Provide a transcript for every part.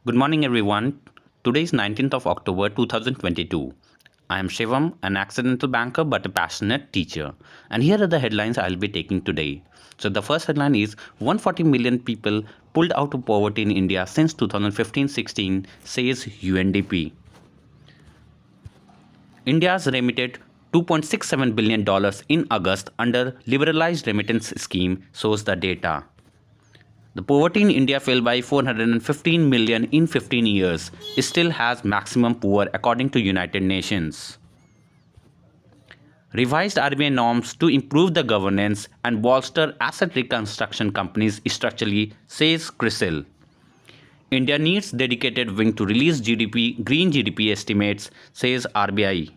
Good morning, everyone. Today is 19th of October 2022. I am Shivam, an accidental banker but a passionate teacher. And here are the headlines I'll be taking today. So, the first headline is 140 million people pulled out of poverty in India since 2015-16, says UNDP. India has remitted $2.67 billion in August under liberalized remittance scheme, shows the data. The poverty in India fell by 415 million in 15 years. It still has maximum poor according to United Nations. Revised RBI norms to improve the governance and bolster asset reconstruction companies structurally, says CRISIL. India needs dedicated wing to release green GDP estimates, says RBI.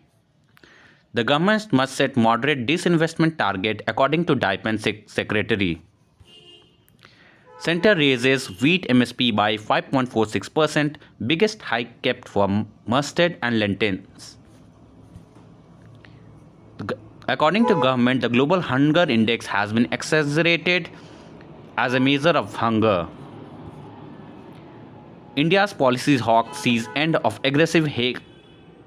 The government must set moderate disinvestment target according to DIPAN secretary. Centre raises wheat MSP by 5.46%, biggest hike kept for mustard and lentils. According to government, the global hunger index has been exaggerated as a measure of hunger. India's policy hawk sees end of aggressive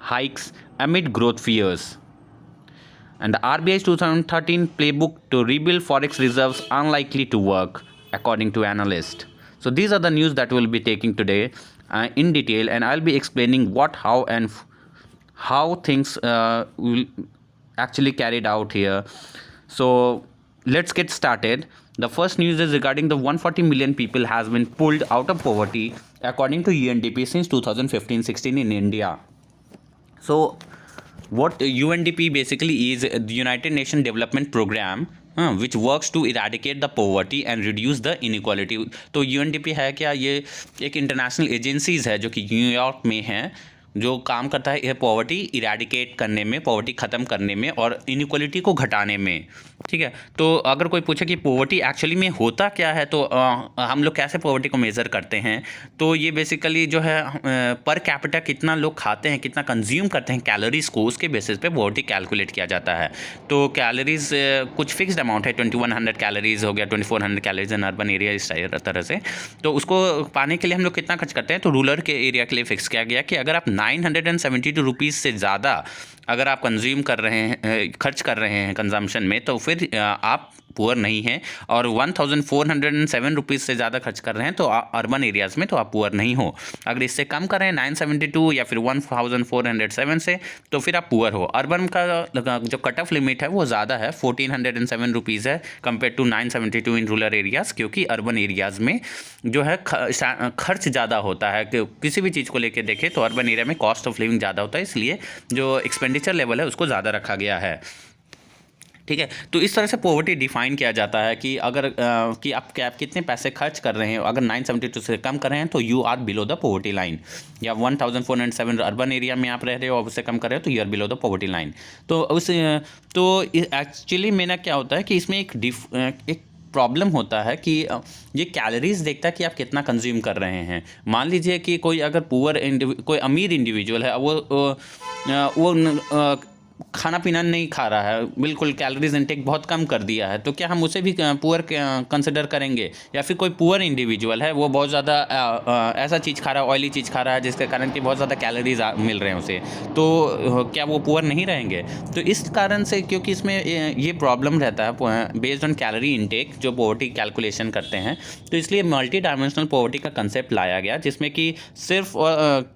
hikes amid growth fears. And the RBI's 2013 playbook to rebuild forex reserves unlikely to work, according to analysts. So these are the news that we'll be taking today in detail, and I'll be explaining what, how, and how things will actually carried out here. So let's get started. The first news is regarding the 140 million people has been pulled out of poverty, according to UNDP, since 2015-16 in India. So what UNDP basically is the United Nations Development Program, which works to eradicate the poverty and reduce the inequality. तो UNDP है क्या? ये एक international agencies है जो कि New York में है, जो काम करता है पॉवर्टी इरेडिकेट करने में, पॉवर्टी ख़त्म करने में और इनइक्वालिटी को घटाने में. ठीक है. तो अगर कोई पूछे कि पॉवर्टी एक्चुअली में होता क्या है, तो हम लोग कैसे पॉवर्टी को मेज़र करते हैं, तो ये बेसिकली जो है पर कैपिटा कितना लोग खाते हैं, कितना कंज्यूम करते हैं कैलोरीज़ को, उसके बेसिस पे पॉवर्टी कैलकुलेट किया जाता है. तो कैलोरीज़ कुछ फिक्स्ड अमाउंट है, 2100 कैलोरीज़ हो गया, 2400 कैलोरीज इन अर्बन एरिया, इस तरह से. तो उसको पाने के लिए हम लोग कितना खर्च करते हैं, तो रूरल के एरिया के लिए फिक्स किया गया कि अगर आप 972 रुपीज़ से ज़्यादा अगर आप कंज्यूम कर रहे हैं, खर्च कर रहे हैं कंजम्पशन में, तो फिर आप पुअर नहीं हैं. और 1407 रुपीज़ से ज़्यादा खर्च कर रहे हैं तो अर्बन एरियाज़ में, तो आप पुअर नहीं हो. अगर इससे कम कर रहे हैं 972 या फिर 1407 से, तो फिर आप पुअर हो. अर्बन का जो कट ऑफ लिमिट है वो ज़्यादा है, 1407 रुपीज़ है compare to 972 in rural areas, क्योंकि अर्बन एरियाज़ में जो है खर्च ज़्यादा होता है. किसी भी चीज़ को लेकर देखें तो अर्बन एरिया में कॉस्ट ऑफ लिविंग ज़्यादा होता है, इसलिए जो एक्सपेंडिचर लेवल है उसको ज़्यादा रखा गया है. ठीक है. तो इस तरह से पॉवर्टी डिफाइन किया जाता है कि अगर कि आप कितने पैसे खर्च कर रहे हैं, अगर 972 से कम कर रहे हैं तो you are below the poverty line, या 1407 अर्बन एरिया में आप रह रहे हो और उससे कम कर रहे हो तो you are below the poverty line. तो एक्चुअली मेरा क्या होता है कि इसमें एक प्रॉब्लम होता है कि ये कैलोरीज देखता है कि आप कितना कंज्यूम कर रहे हैं. मान लीजिए कि कोई अगर कोई अमीर इंडिविजुअल है, वो खाना पीना नहीं खा रहा है, बिल्कुल कैलोरीज इनटेक बहुत कम कर दिया है, तो क्या हम उसे भी पुअर कंसिडर करेंगे? या फिर कोई पुअर इंडिविजुअल है, वो बहुत ज़्यादा ऐसा चीज़ खा रहा है, ऑयली चीज़ खा रहा है जिसके कारण कि बहुत ज़्यादा कैलोरीज मिल रहे हैं उसे, तो क्या वो पुअर नहीं रहेंगे? तो इस कारण से, क्योंकि इसमें ये प्रॉब्लम रहता है बेस्ड ऑन कैलोरी इनटेक जो पॉवर्टी कैलकुलेशन करते हैं, तो इसलिए मल्टी डायमेंशनल पॉवर्टी का कंसेप्ट लाया गया, जिसमें कि सिर्फ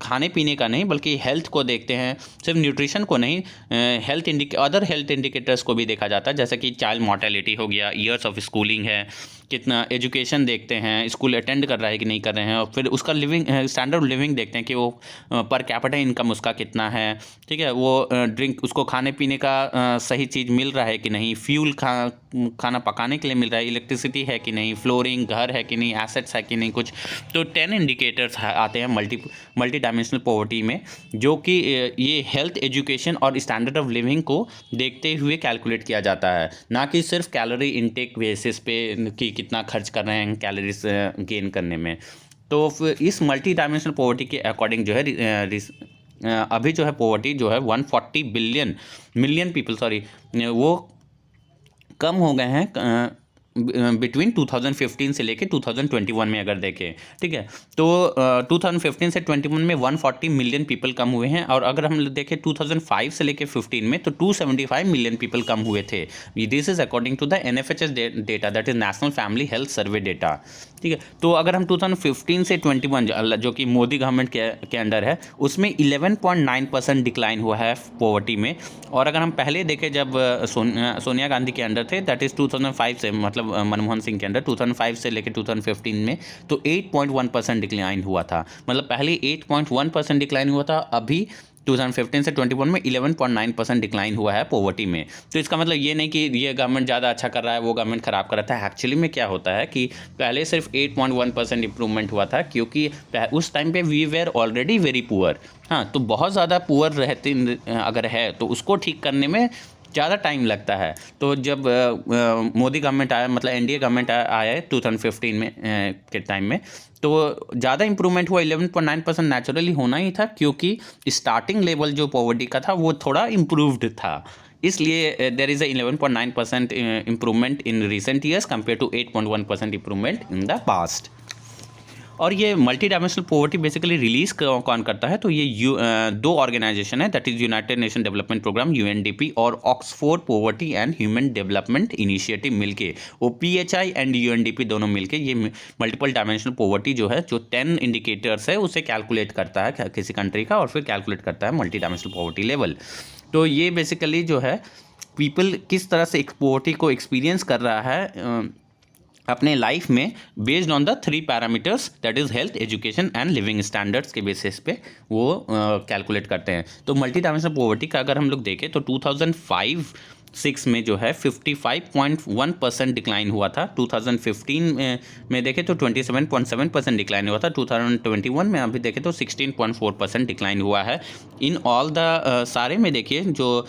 खाने पीने का नहीं बल्कि हेल्थ को देखते हैं, सिर्फ न्यूट्रिशन को नहीं, अदर हेल्थ इंडिकेटर्स को भी देखा जाता है, जैसे कि चाइल्ड मॉर्टेलिटी हो गया, ईयर्स ऑफ स्कूलिंग है, कितना एजुकेशन देखते हैं, स्कूल अटेंड कर रहा है कि नहीं कर रहे हैं, और फिर उसका लिविंग स्टैंडर्ड लिविंग देखते हैं कि वो पर कैपिटा इनकम उसका कितना है. ठीक है. वो ड्रिंक, उसको खाने पीने का सही चीज़ मिल रहा है कि नहीं, फ्यूल खाना पकाने के लिए मिल रहा है, इलेक्ट्रिसिटी है कि नहीं, फ्लोरिंग घर है कि नहीं, एसेट्स है कि नहीं, कुछ. तो 10 इंडिकेटर्स आते हैं मल्टी डायमेंशनल पॉवर्टी में, जो कि ये हेल्थ, एजुकेशन और स्टैंडर्ड ऑफ लिविंग को देखते हुए कैलकुलेट किया जाता है, ना कि सिर्फ कैलोरी इनटेक बेसिस पे कि कितना खर्च कर रहे हैं कैलोरीज गेन करने में. तो इस मल्टी डायमेंशनल पॉवर्टी के अकॉर्डिंग जो है अभी जो है पॉवर्टी जो है 140 मिलियन पीपल वो कम हो गए हैं बिटवीन 2015 से लेके 2021 में अगर देखें, ठीक है, तो 2015 से 21 में 140 मिलियन पीपल कम हुए हैं, और अगर हम देखें 2005 से लेके 15 में तो 275 मिलियन पीपल कम हुए थे। This is according to the NFHS data, that is national family health survey data, ठीक है। तो अगर हम 2015 से 21 जो कि मोदी गवर्नमेंट के अंडर है, उसमें 11.9% डिक्लाइन हुआ है पॉवर्टी में। और अगर हम पहले देखें जब सोनिया गांधी के अंडर थे, दैट इज़ 2005 से, मतलब मनमोहन सिंह के अंडर 2005 से लेकर 2015 में, तो 8.1% डिक्लाइन हुआ था। मतलब पहले 8.1% डिक्लाइन हुआ था, अभी 2015 से 21 में 11.9% डिक्लाइन हुआ है पॉवर्टी में। तो इसका मतलब ये नहीं कि ये गवर्नमेंट ज़्यादा अच्छा कर रहा है, वो गवर्नमेंट ख़राब कर रहा था। एक्चुअली में क्या होता है कि पहले सिर्फ 8.1% इंप्रूवमेंट हुआ था, क्योंकि उस टाइम पे we were already very poor. हाँ, तो बहुत ज़्यादा पुअर रहते अगर है तो उसको ठीक करने में ज़्यादा टाइम लगता है। तो जब मोदी गवर्नमेंट आया, मतलब NDA गवर्नमेंट आया है 2015 में के टाइम में, तो ज़्यादा इंप्रूवमेंट हुआ। 11.9% नेचुरली होना ही था, क्योंकि स्टार्टिंग लेवल जो पॉवर्टी का था वो थोड़ा इम्प्रूव्ड था, इसलिए there is a 11.9% improvement in recent years compare to 8.1% improvement in the past. और ये multi dimensional poverty basically release कौन करता है, तो ये दो ऑर्गेनाइजेशन है, that is United Nation development programme UNDP और Oxford poverty and human development initiative मिलके, वो PHI एंड UNDP दोनों मिलके ये मल्टीपल डायमेंशनल पॉवर्टी जो है, जो 10 इंडिकेटर्स है उसे कैलकुलेट करता है किसी कंट्री का, और फिर कैलकुलेट करता है मल्टी डायमेंशनल पॉवर्टी लेवल। तो ये बेसिकली जो है पीपल किस तरह से पॉवर्टी को एक्सपीरियंस कर रहा है अपने लाइफ में, based on the 3 parameters, that is health, education and living standards के बेसिस पे वो कैलकुलेट करते हैं। तो मल्टी डायमेंशनल पॉवर्टी का अगर हम लोग देखें तो 2005-6 में जो है 55.1% डिक्लाइन हुआ था। 2015 में देखें तो 27.7% डिक्लाइन हुआ था। 2021 में अभी देखें तो 16.4% डिक्लाइन हुआ है। इन ऑल द सारे में देखिए, जो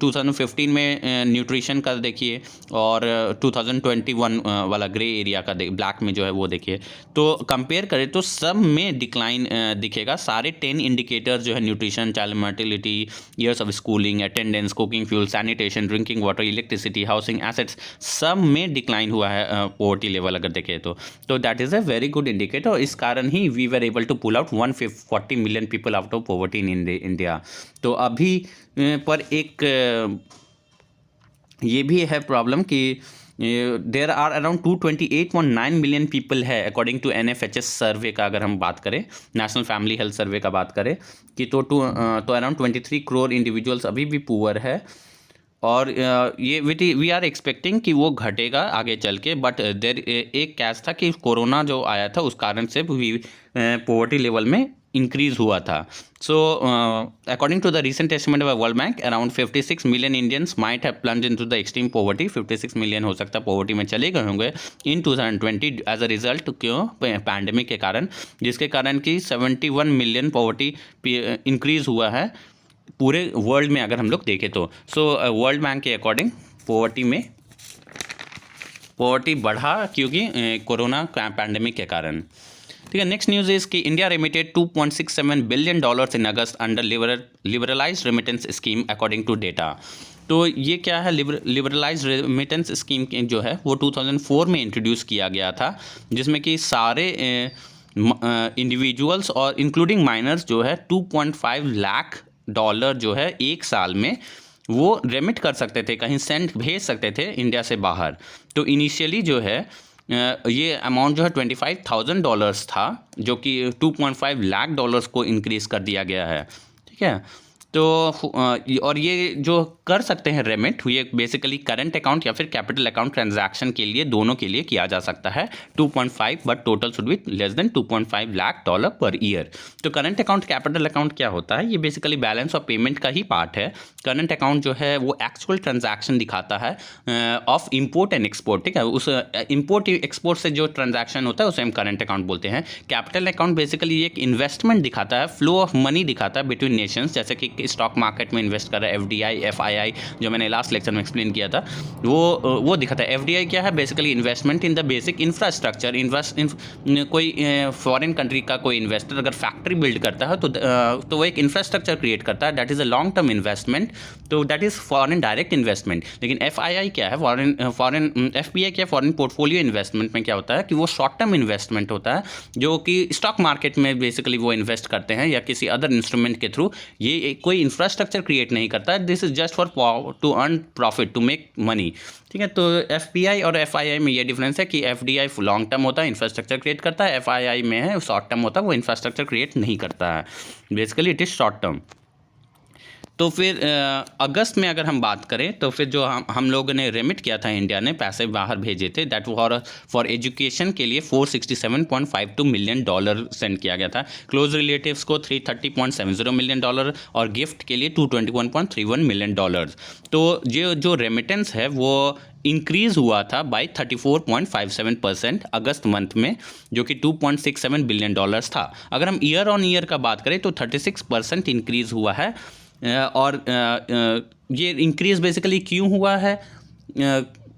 2015 में न्यूट्रिशन का देखिए, और 2021 वाला ग्रे एरिया का ब्लैक में जो है वो देखिए, तो कंपेयर करें तो सब में डिक्लाइन दिखेगा। सारे 10 इंडिकेटर जो है, nutrition, child mortality, years of schooling, attendance, cooking fuel, sanitation, drinking water, electricity, housing, assets, सब में डिक्लाइन हुआ है पॉवर्टी लेवल अगर देखें तो that is a very good indicator. इस कारण ही we were able to pull out 140 million people out of poverty in India. तो अभी पर एक ये भी है प्रॉब्लम कि there are around 228.9 million people है अकॉर्डिंग टू NFHS सर्वे का, अगर हम बात करें, नेशनल फैमिली हेल्थ सर्वे का बात करें, कि तो अराउंड 23 करोड़ इंडिविजुअल्स अभी भी पुअर है। और ये वी आर एक्सपेक्टिंग कि वो घटेगा आगे चल के, बट देर एक कैच था कि कोरोना जो आया था उस कारण से पॉवर्टी लेवल में इंक्रीज हुआ था। So according to the recent estimate by World Bank, around 56 million Indians might have plunged into the extreme poverty. 56 million हो सकता है पॉवर्टी में चले गए होंगे इन 2020 एज अ रिजल्ट, क्यों, पैंडेमिक के कारण, जिसके कारण कि 71 मिलियन पॉवर्टी इंक्रीज हुआ है पूरे वर्ल्ड में अगर हम लोग देखें तो। सो वर्ल्ड बैंक के अकॉर्डिंग पॉवर्टी बढ़ा, क्योंकि कोरोना पैंडेमिक के कारण। ठीक है, नेक्स्ट न्यूज़ इज कि India remitted $2.67 billion in August under liberalised remittance scheme according to data. तो ये क्या है, लिबरलाइज्ड रेमिटेंस स्कीम जो है वो 2004 में इंट्रोड्यूस किया गया था, जिसमें कि सारे इंडिविजुअल्स और इंक्लूडिंग माइनर्स जो है $2.5 लाख जो है एक साल में वो रेमिट कर सकते थे, कहीं सेंड भेज सकते थे इंडिया से बाहर। तो इनिशियली जो है ये अमाउंट जो है $25,000 था, जो कि $2.5 लाख को इंक्रीज़ कर दिया गया है। ठीक है, तो और ये जो कर सकते हैं रेमिट, ये बेसिकली करंट अकाउंट या फिर कैपिटल अकाउंट ट्रांजैक्शन के लिए, दोनों के लिए किया जा सकता है। 2.5 but total should be less than $2.5 lakh per year. तो करंट अकाउंट, कैपिटल अकाउंट क्या होता है, ये बेसिकली बैलेंस ऑफ पेमेंट का ही पार्ट है। करंट अकाउंट जो है वो एक्चुअल ट्रांजैक्शन दिखाता है ऑफ इम्पोर्ट एंड एक्सपोर्ट। ठीक है, उस इम्पोर्ट एक्सपोर्ट से जो ट्रांजैक्शन होता है उसे हम करंट अकाउंट बोलते हैं। कैपिटल अकाउंट बेसिकली एक इन्वेस्टमेंट दिखाता है, फ्लो ऑफ मनी दिखाता है बिटवीन नेशंस, जैसे कि स्टॉक मार्केट में इन्वेस्ट कर रहा है, FDI, FII, जो मैंने लास्ट लेक्चर में एक्सप्लेन किया था, वो दिखाता है। FDI क्या है? Basically investment in the basic infrastructure. कोई फॉरेन कंट्री का कोई इन्वेस्टर अगर फैक्ट्री बिल्ड करता है तो वो एक इंफ्रास्ट्रक्चर क्रिएट करता है, that is a long term investment, तो that is foreign direct investment. लेकिन FII क्या है? FPI क्या है? फॉरेन पोर्टफोलियो इन्वेस्टमेंट में क्या होता है कि वो शॉर्ट टर्म इन्वेस्टमेंट होता है, जो कि स्टॉक मार्केट में बेसिकली वो इन्वेस्ट करते हैं या किसी अदर इंस्ट्रूमेंट के थ्रू। ये कोई इंफ्रास्ट्रक्चर क्रिएट नहीं करता है, this is just for to earn profit, to make money. ठीक है, तो FPI और FII में ये डिफरेंस है कि FDI लॉन्ग टर्म होता है, इंफ्रास्ट्रक्चर क्रिएट करता है, FII में है शॉर्ट टर्म होता है, वो इंफ्रास्ट्रक्चर क्रिएट नहीं करता है, basically it is short term. तो फिर अगस्त में अगर हम बात करें तो फिर जो हम लोगों ने रेमिट किया था, इंडिया ने पैसे बाहर भेजे थे, दैट फॉर एजुकेशन के लिए $467.52 मिलियन सेंड किया गया था। क्लोज रिलेटिव्स को $330.70 मिलियन और गिफ्ट के लिए $221.31 मिलियन। तो जो रेमिटेंस है वो इंक्रीज़ हुआ था बाई 34.57% अगस्त मंथ में, जो कि $2.67 बिलियन था। अगर हम ईयर ऑन ईयर का बात करें तो 36% इंक्रीज़ हुआ है। और ये इंक्रीज़ बेसिकली क्यों हुआ है,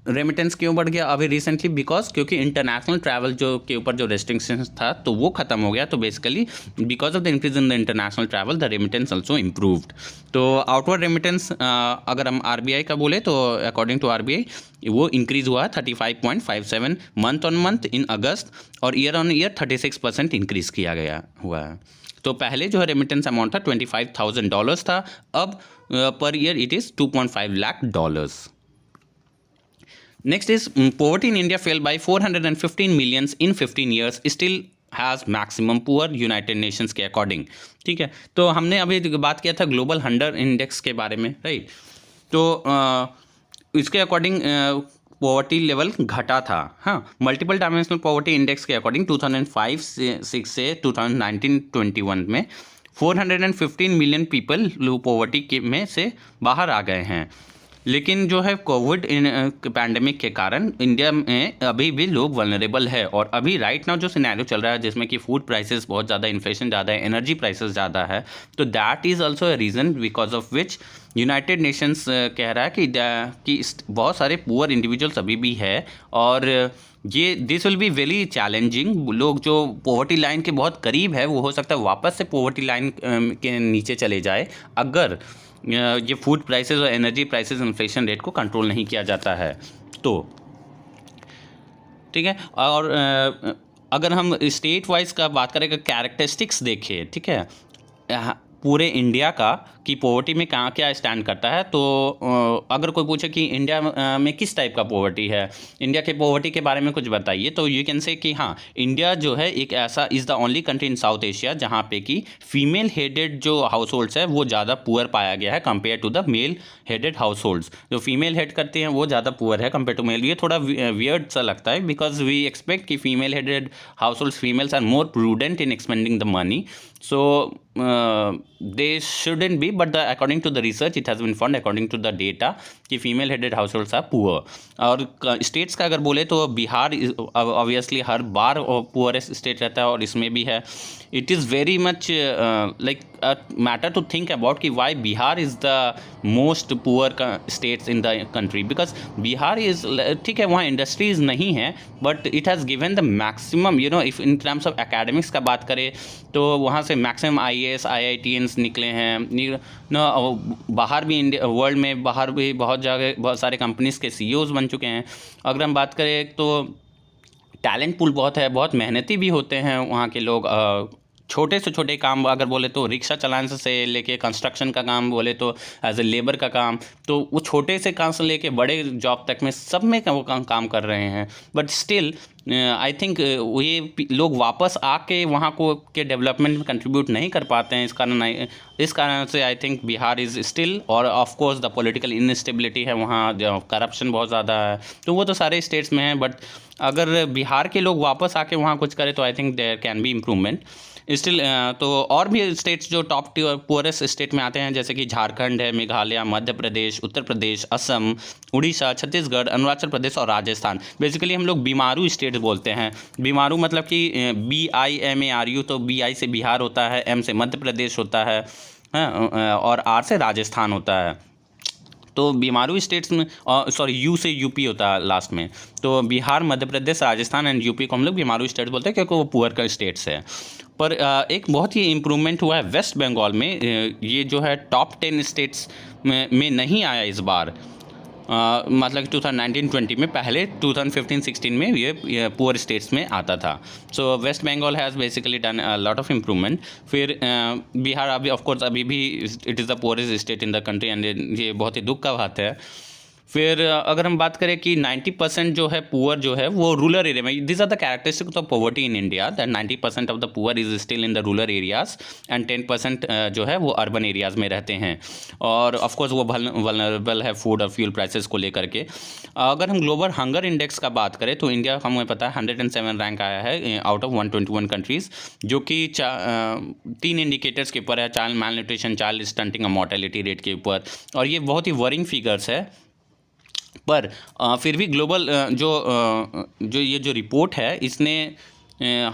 रेमिटेंस क्यों बढ़ गया अभी रिसेंटली? बिकॉज क्योंकि इंटरनेशनल ट्रैवल जो के ऊपर जो रेस्ट्रिक्शंस था तो वो ख़त्म हो गया, तो basically because of the increase in the international travel the remittance also improved. तो आउटवर्ड रेमिटेंस अगर हम RBI का बोले तो अकॉर्डिंग टू RBI वो इंक्रीज़ हुआ 35.57 मंथ ऑन मंथ इन अगस्त, और ईयर ऑन ईयर 36% इंक्रीज़ किया गया हुआ है। तो पहले जो है रेमिटेंस अमाउंट था $25,000 था, अब per year it is $2.5 lakh. Next is poverty in India fell by 415 million in 15 years, still has maximum poor United Nations के अकॉर्डिंग। ठीक है, तो हमने अभी बात किया था ग्लोबल हंगर इंडेक्स के बारे में, राइट? तो इसके अकॉर्डिंग पॉवर्टी लेवल घटा था। हाँ, मल्टीपल डायमेंशनल पॉवर्टी इंडेक्स के अकॉर्डिंग 2005-6 से 2019-21 में 415 मिलियन पीपल लो पॉवर्टी के में से बाहर आ गए हैं। लेकिन जो है कोविड पैंडेमिक के कारण इंडिया में अभी भी लोग वल्नरेबल है, और अभी राइट नाउ जो सिनेरियो चल रहा है जिसमें कि फूड प्राइसेस बहुत ज़्यादा, इन्फ्लेशन ज़्यादा है, एनर्जी प्राइसेस ज़्यादा है, तो that is also a reason because of which United Nations कह रहा है कि बहुत सारे पुअर इंडिविजुअल्स अभी भी है, और ये this will be very challenging. लोग जो पॉवर्टी लाइन के बहुत करीब है वो हो सकता है वापस से पॉवर्टी लाइन के नीचे चले जाए अगर ये फूड प्राइसेस और एनर्जी प्राइसेस इन्फ्लेशन रेट को कंट्रोल नहीं किया जाता है तो। ठीक है, और अगर हम स्टेट वाइज का बात करें, कैरेक्टरिस्टिक्स देखें, ठीक है, पूरे इंडिया का कि पॉवर्टी में कहाँ क्या स्टैंड करता है, तो अगर कोई पूछे कि इंडिया में किस टाइप का पॉवर्टी है, इंडिया के पॉवर्टी के बारे में कुछ बताइए, तो यू कैन से कि हाँ, इंडिया जो है एक ऐसा is the only country in South Asia जहाँ पे कि फीमेल हेडेड जो हाउस होल्ड्स है वो ज़्यादा पुअर पाया गया है compare to the male headed households. जो फीमेल हेड करते हैं वो ज़्यादा पुअर है कंपेयर टू मेल। ये थोड़ा वियर्ड सा लगता है बिकॉज वी एक्सपेक्ट कि female headed households, females are more prudent in expending the money, so they shouldn't be, but according to the research it has been found, according to the data, कि female headed households are poor. और states का अगर बोले तो Bihar obviously हर बार poorest state रहता है, और इसमें भी है। It is very much like matter to think about कि why Bihar is the most poor states in the country, because Bihar is, ठीक है, वहाँ इंडस्ट्रीज़ नहीं है, but it has given the maximum, you know, if in terms of academics का बात करें तो वहाँ से मैक्सिमम IAS IITians निकले हैं। बाहर भी इंडिया वर्ल्ड में बाहर भी बहुत जगह बहुत सारे कंपनीज़ के CEOs बन चुके हैं। अगर हम बात करें तो टैलेंट पूल बहुत है, बहुत मेहनती भी होते हैं वहाँ के लोग। छोटे से छोटे काम अगर बोले तो रिक्शा चलाने से लेके कंस्ट्रक्शन का काम बोले तो एज ए लेबर का काम, तो वो छोटे से काम से लेके बड़े जॉब तक में सब में वो काम कर रहे हैं। बट स्टिल आई थिंक ये लोग वापस आके वहाँ को के डेवलपमेंट में कंट्रीब्यूट नहीं कर पाते हैं। इस कारण से I think Bihar is still, और of course the political instability है वहाँ, करप्शन बहुत ज़्यादा है, तो वो तो सारे स्टेट्स में है। बट अगर बिहार के लोग वापस आके वहाँ कुछ करें तो I think there can be improvement still. तो और भी स्टेट्स जो टॉप पुअरेस्ट स्टेट में आते हैं जैसे कि झारखंड है, मेघालय, मध्य प्रदेश, उत्तर प्रदेश, असम, उड़ीसा, छत्तीसगढ़, अरुणाचल प्रदेश और राजस्थान। बेसिकली हम लोग बीमारू स्टेट बोलते हैं। बीमारू मतलब कि BIMARU, तो BI से बिहार होता है, M से मध्य प्रदेश होता है, हाँ, और आर से राजस्थान होता है। तो बीमारू स्टेट्स में, सॉरी यू से यूपी होता है लास्ट में। तो बिहार, मध्य प्रदेश, राजस्थान एंड यूपी को हम लोग बीमारू स्टेट्स बोलते हैं क्योंकि वो पुअर का स्टेट्स है। पर एक बहुत ही इम्प्रूवमेंट हुआ है वेस्ट बंगाल में। ये जो है टॉप 10 स्टेट्स में नहीं आया इस बार। मतलब 2019-20 में, पहले 2015-16 में ये पुअर स्टेट्स में आता था। So West Bengal has basically done a lot of improvement. फिर बिहार अभी ऑफ कोर्स अभी भी it is the poorest state in the country, and ये बहुत ही दुख का बात है। फिर अगर हम बात करें कि 90% जो है पुअर जो है वो रूरल एरिया में, this are the characteristics of poverty in India, that 90% of the poor is still in the rural areas and 10% जो है वो अर्बन एरियाज़ में रहते हैं। और ऑफ कोर्स वो वल्नरेबल है फूड और फ्यूल प्राइसेस को लेकर के। अगर हम ग्लोबल हंगर इंडेक्स का बात करें तो इंडिया, हमें पता है, 107 रैंक आया है आउट ऑफ 121 कंट्रीज़, जो कि 3 इंडिकेटर्स के ऊपर है, चाइल्ड माल न्यूट्रिशन, चाइल्ड स्टंटिंग और मोर्टेलिटी रेट के ऊपर। और ये बहुत ही वरिंग फिगर्स है। पर फिर भी ग्लोबल जो ये जो रिपोर्ट है इसने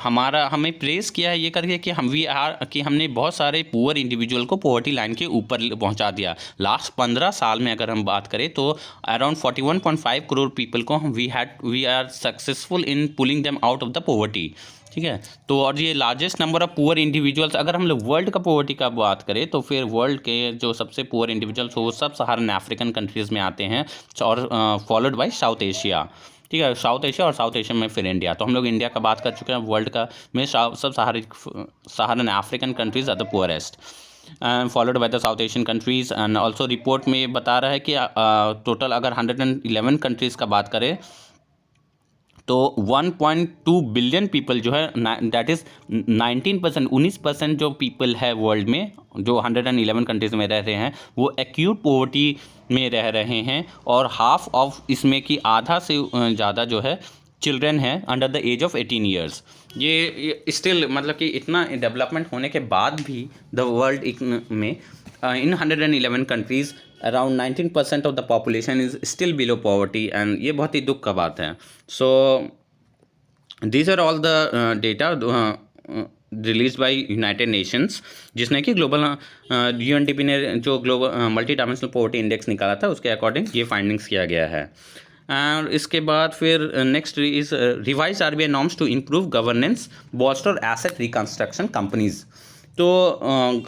हमें प्रेस किया है ये करके कि हमने बहुत सारे पुअर इंडिविजुअल को पॉवर्टी लाइन के ऊपर पहुंचा दिया। लास्ट 15 साल में अगर हम बात करें तो अराउंड 41.5 करोड़ पीपल को we are successful in pulling them out of the poverty. ठीक है। तो और ये largest number of poor individuals, अगर हम लोग वर्ल्ड का पॉवर्टी का बात करें तो फिर वर्ल्ड के जो सबसे पुअर इंडिविजुअल्स वो सब सहारन अफ्रीकन कंट्रीज़ में आते हैं, और फॉलोड बाय साउथ एशिया। ठीक है, साउथ एशिया, और साउथ एशिया में फिर इंडिया। तो हम लोग इंडिया का बात कर चुके हैं। वर्ल्ड का में sub Saharan African countries are the poorest, followed by the South Asian countries. And also report में बता रहा है कि टोटल अगर 111 कंट्रीज़ का बात करें तो 1.2 बिलियन पीपल जो है, दैट इज़ 19% जो पीपल है वर्ल्ड में, जो 111 कंट्रीज़ में रह रहे हैं, वो एक्यूट पॉवर्टी में रह रहे हैं। और हाफ ऑफ इसमें की आधा से ज़्यादा जो है चिल्ड्रन हैं under the age of 18 years. ये स्टिल मतलब कि इतना डेवलपमेंट होने के बाद भी द वर्ल्ड में in 111 countries around 19% of the population is still below poverty, and ये बहुत ही दुख का बात है। So these are all the data release by United Nations, जिसने कि ग्लोबल यूएनडीपी ने जो global multi dimensional poverty index निकाला था उसके अकॉर्डिंग ये फाइंडिंग्स किया गया है। और इसके बाद फिर next is revise RBI norms to improve governance, bolster asset reconstruction companies. तो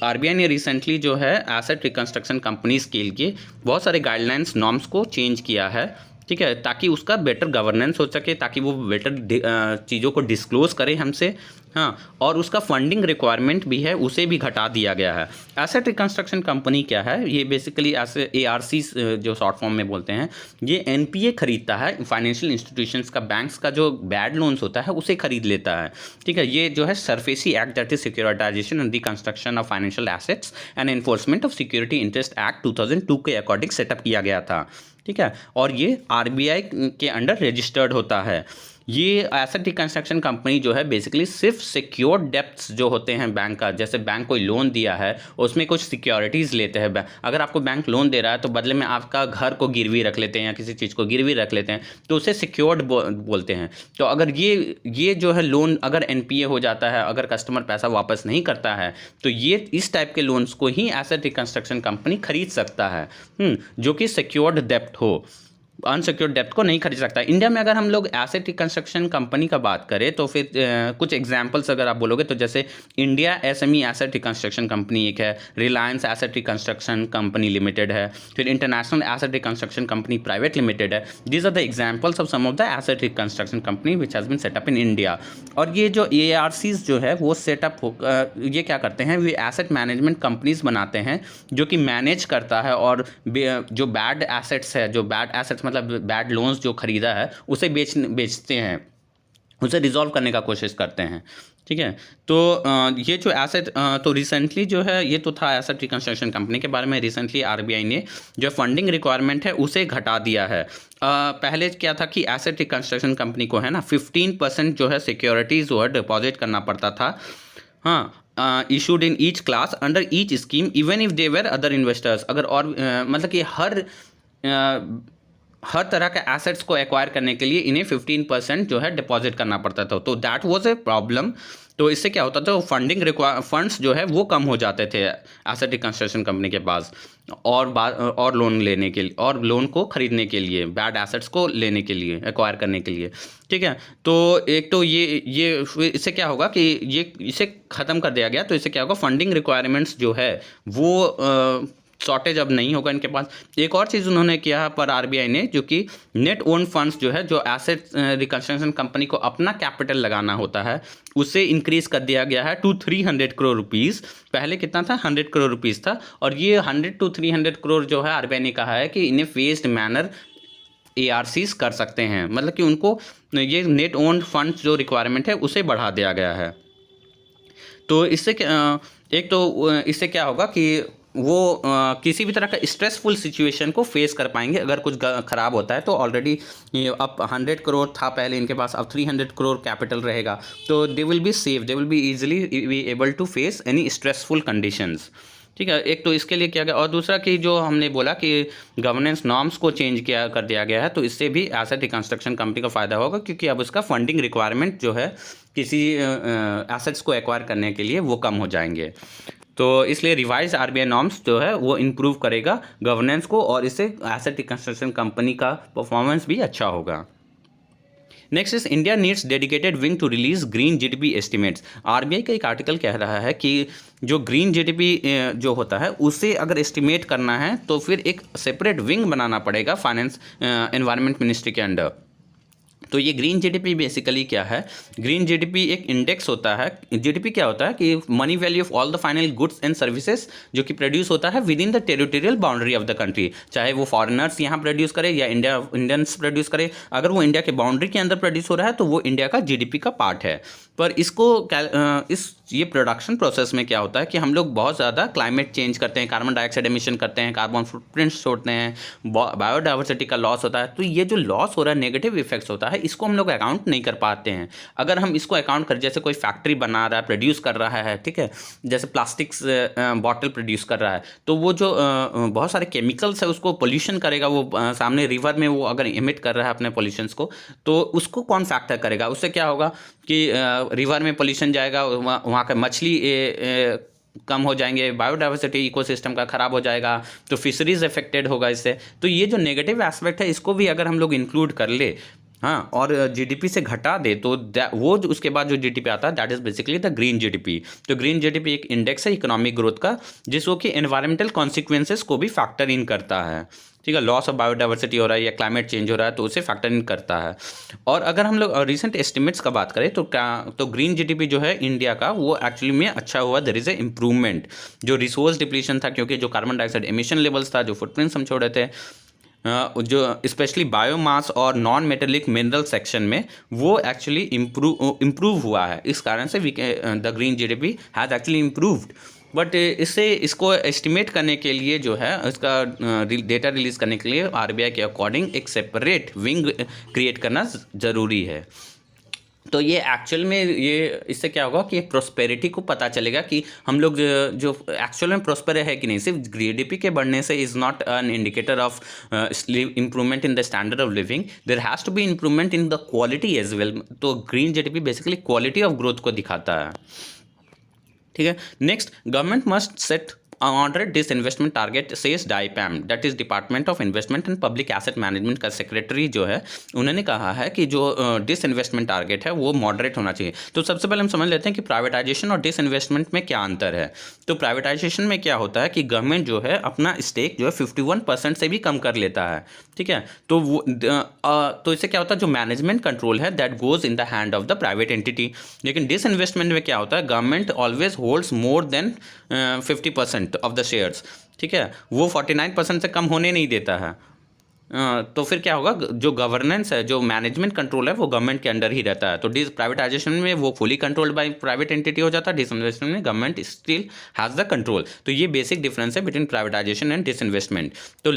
आरबीआई ने रिसेंटली जो है एसेट रिकंस्ट्रक्शन कंपनीज के लिए बहुत सारे गाइडलाइंस नॉर्म्स को चेंज किया है। ठीक है, ताकि उसका बेटर गवर्नेंस हो सके, ताकि वो बेटर चीज़ों को डिस्क्लोज़ करे हमसे। हाँ, और उसका फंडिंग रिक्वायरमेंट भी है उसे भी घटा दिया गया है। एसेट रिकंस्ट्रक्शन कंपनी क्या है, ये बेसिकली ऐसे ARC जो शॉर्ट फॉर्म में बोलते हैं, ये NPA खरीदता है, फाइनेंशियल इंस्टीट्यूशंस का, बैंक्स का जो बैड लोन्स होता है उसे खरीद लेता है। ठीक है, ये जो है SARFAESI act, that is securitization and reconstruction of financial assets and enforcement of security interest act 2002 के अकॉर्डिंग सेटअप किया गया था। ठीक है, और ये RBI के अंडर रजिस्टर्ड होता है। ये एसेट रिकंस्ट्रक्शन कंपनी जो है बेसिकली सिर्फ सिक्योर्ड डेप्थ्स जो होते हैं बैंक का, जैसे बैंक कोई लोन दिया है उसमें कुछ सिक्योरिटीज़ लेते हैं। अगर आपको बैंक लोन दे रहा है तो बदले में आपका घर को गिरवी रख लेते हैं या किसी चीज़ को गिरवी रख लेते हैं, तो उसे सिक्योर्ड बोलते हैं। तो अगर ये जो है लोन अगर NPA हो जाता है, अगर कस्टमर पैसा वापस नहीं करता है, तो ये इस टाइप के लोन्स को ही एसेट रिकंस्ट्रक्शन कंपनी खरीद सकता है, जो कि सिक्योर्ड डेप्थ हो। अनसिक्योर्ड डेप्थ को नहीं खरीद सकता। इंडिया में अगर हम लोग एसेट रिकंस्ट्रक्शन कंपनी का बात करें तो फिर कुछ एग्जांपल्स अगर आप बोलोगे तो जैसे India SME asset reconstruction company एक है, Reliance asset reconstruction company limited है, फिर international asset reconstruction company private limited है। These are the examples of some of the asset reconstruction company which has been set up in India. और ये जो ARCs जो है वो सेटअप ये क्या करते हैं, वे एसेट मैनेजमेंट कंपनीज बनाते हैं जो कि मैनेज करता है, और जो बैड एसेट्स है, जो बैड एसेट्स मतलब बैड लोन्स जो खरीदा है उसे बेचते हैं, उसे रिजॉल्व करने का कोशिश करते हैं। ठीक है, तो ये जो एसेट तो रिसेंटली जो है ये तो था एसेट रिकंस्ट्रक्शन कंपनी के बारे में। रिसेंटली RBI ने जो फंडिंग रिक्वायरमेंट है उसे घटा दिया है। पहले क्या था कि एसेट रिकंस्ट्रक्शन कंपनी को है ना 15% जो है सिक्योरिटीज़ जो है डिपॉजिट करना पड़ता था, हाँ, issued in each class under each scheme even if they were other investors. अगर और मतलब कि हर तरह के एसेट्स को एक्वायर करने के लिए इन्हें 15% जो है डिपॉजिट करना पड़ता था। तो दैट वाज ए प्रॉब्लम तो इससे क्या होता था, फंडिंग फंड्स जो है वो कम हो जाते थे एसेट रिकंस्ट्रक्शन कंपनी के पास, और लोन लेने के लिए, और लोन को खरीदने के लिए, बैड एसेट्स को लेने के लिए, एक्वायर करने के लिए। ठीक है, तो एक तो ये इससे क्या होगा कि ये इसे ख़त्म कर दिया गया, तो इससे क्या होगा, फंडिंग रिक्वायरमेंट्स जो है वो शॉर्टेज अब नहीं होगा इनके पास। एक और चीज़ उन्होंने किया पर आरबीआई ने, जो कि नेट ओन फंड्स जो है, जो एसेट रिकंस्ट्रक्शन कंपनी को अपना कैपिटल लगाना होता है, उसे इंक्रीज कर दिया गया है टू 300 करोड़ रुपीज़। पहले कितना था, 100 करोड़ रुपीज़ था, और ये 100 to 300 करोड़ जो है आरबीआई ने कहा है कि इन्हें फेस्ड मैनर एआरसीज कर सकते हैं, मतलब कि उनको ये नेट ओन फंड्स जो रिक्वायरमेंट है उसे बढ़ा दिया गया है। तो इससे एक तो इससे क्या होगा कि वो किसी भी तरह का स्ट्रेसफुल सिचुएशन को फेस कर पाएंगे। अगर कुछ ख़राब होता है तो ऑलरेडी अब 100 करोड़ था पहले इनके पास, अब 300 करोड़ कैपिटल रहेगा, तो they will be safe, they will be easily be able to face any stressful conditions. ठीक है, एक तो इसके लिए किया गया, और दूसरा कि जो हमने बोला कि गवर्नेंस नॉर्म्स को चेंज कर दिया गया है, तो इससे भी एसेट रिकंस्ट्रक्शन कंपनी को फ़ायदा होगा, क्योंकि अब उसका फंडिंग रिक्वायरमेंट जो है किसी एसेट्स को एक्वायर करने के लिए वो कम हो जाएंगे। तो इसलिए रिवाइज आरबीआई नॉर्म्स जो है वो इम्प्रूव करेगा गवर्नेंस को, और इससे एसेट रिकंस्ट्रक्शन कंपनी का परफॉर्मेंस भी अच्छा होगा। Next is India needs dedicated wing to release green GDP estimates. RBI का एक आर्टिकल कह रहा है कि जो ग्रीन जीडीपी जो होता है उसे अगर एस्टिमेट करना है तो फिर एक सेपरेट विंग बनाना पड़ेगा फाइनेंस एनवायरनमेंट मिनिस्ट्री के अंडर। तो ये ग्रीन जीडीपी बेसिकली क्या है, ग्रीन जीडीपी एक इंडेक्स होता है। जीडीपी क्या होता है कि money value of all the final goods and services जो कि प्रोड्यूस होता है with in the territorial boundary of the country, चाहे वो फॉरेनर्स यहाँ प्रोड्यूस करे या इंडियंस प्रोड्यूस करे। अगर वो इंडिया के बाउंड्री के अंदर प्रोड्यूस हो रहा है तो वो इंडिया का जीडीपी का पार्ट है। पर इसको ये प्रोडक्शन प्रोसेस में क्या होता है कि हम लोग बहुत ज़्यादा क्लाइमेट चेंज करते हैं, कार्बन डाइऑक्साइड एमिशन करते हैं, कार्बन फुटप्रिंट्स छोड़ते हैं, बायोडाइवर्सिटी का लॉस होता है। तो ये जो लॉस हो रहा है, नेगेटिव इफेक्ट्स होता है, इसको हम लोग अकाउंट नहीं कर पाते हैं। अगर हम इसको अकाउंट कर, जैसे कोई फैक्ट्री बना रहा है, प्रोड्यूस कर रहा है, ठीक है, जैसे प्लास्टिक्स बॉटल प्रोड्यूस कर रहा है, तो वो जो बहुत सारे केमिकल्स है उसको पोल्यूशन करेगा, वो सामने रिवर में वो अगर इमिट कर रहा है अपने पोल्यूशंस को, तो उसको कौन फैक्टर करेगा? उससे क्या होगा कि रिवर में पोल्यूशन जाएगा, वहाँ का मछली कम हो जाएंगे, बायोडाइवर्सिटी इकोसिस्टम का ख़राब हो जाएगा, तो फिशरीज अफेक्टेड होगा इससे। तो ये जो नेगेटिव एस्पेक्ट है इसको भी अगर हम लोग इंक्लूड कर ले, हाँ, और जीडीपी से घटा दे, तो वो जो उसके बाद जो जीडीपी आता है that is basically the green GDP. तो ग्रीन जीडीपी एक इंडेक्स है इकोनॉमिक ग्रोथ का, जिसको कि एनवायरमेंटल कॉन्सिक्वेंसेस को भी फैक्टर इन करता है। ठीक है, लॉस ऑफ बायोडाइवर्सिटी हो रहा है या क्लाइमेट चेंज हो रहा है तो उसे फैक्टर इन करता है। और अगर हम लोग रिसेंट एस्टिमेट्स का बात करें तो ग्रीन जीडीपी जो है इंडिया का वो एक्चुअली में अच्छा हुआ, देयर इज़ ए इम्प्रूवमेंट। जो रिसोर्स डिप्लीशन था, क्योंकि जो कार्बन डाइऑक्साइड एमिशन लेवल्स था, जो फुटप्रिंट्स हम छोड़ रहे थे, जो स्पेशली बायोमास और नॉन मेटेलिक मिनरल सेक्शन में, वो एक्चुअली इम्प्रूव हुआ है। इस कारण से the green GDP has actually improved. But इसको एस्टिमेट करने के लिए जो है, इसका डेटा रिलीज़ करने के लिए आरबीआई के अकॉर्डिंग एक सेपरेट विंग क्रिएट करना ज़रूरी है। तो ये एक्चुअल में इससे क्या होगा कि प्रोस्पेरिटी को पता चलेगा कि हम लोग जो एक्चुअल में प्रोस्पर है कि नहीं। सिर्फ जीडीपी के बढ़ने से is not an indicator of improvement in the standard of living, there has to be improvement in the quality as well. तो green GDP basically quality of growth को दिखाता है। ठीक है, next, government must set order disinvestment target says DIPAM, that is department of investment and public asset management का secretary जो है, उन्होंने कहा है कि जो डिसइन्वेस्टमेंट टारगेट है वो मॉडरेट होना चाहिए। तो सबसे पहले हम समझ लेते हैं कि प्राइवेटाइजेशन और डिसइन्वेस्टमेंट में क्या अंतर है। तो प्राइवेटाइजेशन में क्या होता है कि गवर्नमेंट जो है अपना स्टेक जो है 51% से भी कम कर लेता है। ठीक है, तो तो इससे क्या होता है, जो मैनेजमेंट कंट्रोल है that goes in the hand of the private entity. लेकिन डिसइन्वेस्टमेंट में क्या होता है, government always holds more than 50% of the shares. ठीक है, वो 49% से कम होने नहीं देता है। तो फिर क्या होगा, जो गवर्नेंस है, जो मैनेजमेंट कंट्रोल है, वो गवर्नमेंट के अंडर ही रहता है। तो प्राइवेटाइजेशन में वो fully controlled by private entity हो जाता है, डिसइन्वेस्टमेंट में government still has the control. तो ये बेसिक डिफरेंस है बिटवीन प्राइवेटाइजेशन एंड डिसइन्वेस्टमेंट। तो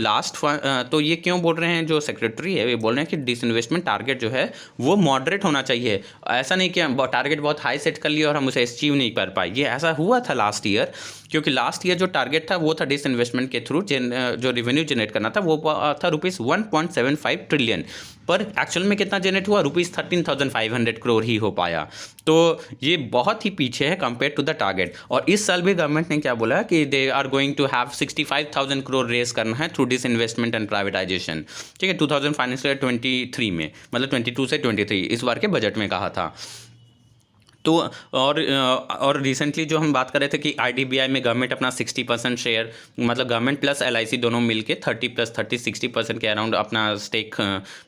तो ये क्यों बोल रहे हैं, जो सेक्रेटरी है ये बोल रहे हैं कि डिसइन्वेस्टमेंट टारगेट जो है वो मॉडरेट होना चाहिए। ऐसा नहीं कि टारगेट बहुत हाई सेट कर लिया और हम उसे अचीव नहीं कर पाए। ये ऐसा हुआ था लास्ट ईयर, क्योंकि लास्ट ईयर जो टारगेट था वो था डिसइन्वेस्टमेंट के थ्रू जो रेवेन्यू जनरेट करना था, वो था 1.75 ट्रिलियन, पर एक्चुअल में कितना जनरेट हुआ, रुपीज़ 13,500 करोड़ ही हो पाया। तो ये बहुत ही पीछे है कंपेयर टू द टारगेट। और इस साल भी गवर्नमेंट ने क्या बोला कि they are going to have 65,000 crore raise करना है through disinvestment and privatization, ठीक है, 2000 फाइनेंशियल 23 में, मतलब 22 से 23 इस बार के बजट में कहा था। तो और रिसेंटली जो हम बात कर रहे थे कि आईडीबीआई में गवर्नमेंट अपना 60% शेयर, मतलब गवर्नमेंट प्लस एलआईसी दोनों मिलके 30+30 60% के अराउंड अपना स्टेक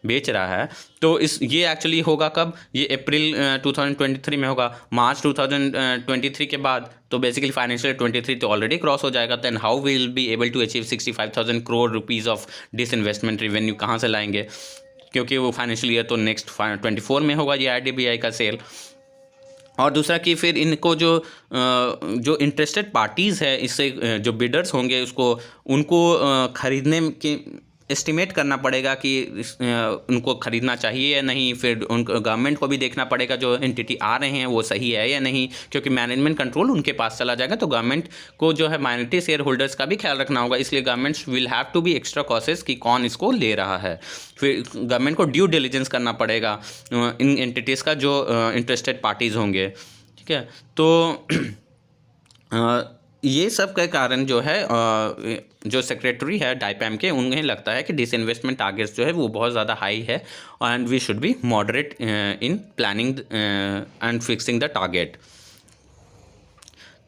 बेच रहा है। तो ये एक्चुअली होगा कब, ये अप्रैल 2023 में होगा। मार्च 2023 के बाद तो बेसिकली फाइनेंशियल 23 तो ऑलरेडी क्रॉस हो जाएगा। Then how will be able to achieve 65,000 crore rupees of disinvestment revenue कहाँ से लाएंगे, क्योंकि वो फाइनेंशियल ईयर तो नेक्स्ट 24 में होगा ये आईडीबीआई का सेल। और दूसरा कि फिर इनको जो इंटरेस्टेड पार्टीज़ है, इससे जो बिडर्स होंगे उनको ख़रीदने के एस्टिमेट करना पड़ेगा कि उनको ख़रीदना चाहिए या नहीं। फिर उनको गवर्नमेंट को भी देखना पड़ेगा जो एंटिटी आ रहे हैं वो सही है या नहीं, क्योंकि मैनेजमेंट कंट्रोल उनके पास चला जाएगा। तो गवर्नमेंट को जो है माइनॉरिटी शेयर होल्डर्स का भी ख्याल रखना होगा, इसलिए government will have to be extra cautious कि कौन इसको ले रहा है। फिर गवर्नमेंट को ड्यू डिलिजेंस करना पड़ेगा इन एंटिटीज़ का जो इंटरेस्टेड पार्टीज़ होंगे, ठीक है। तो ये सब के कारण जो है जो सेक्रेटरी है डाइपैम के, उन्हें लगता है कि डिसइन्वेस्टमेंट टारगेट्स जो है वो बहुत ज़्यादा हाई है and we should be moderate in planning and fixing the target.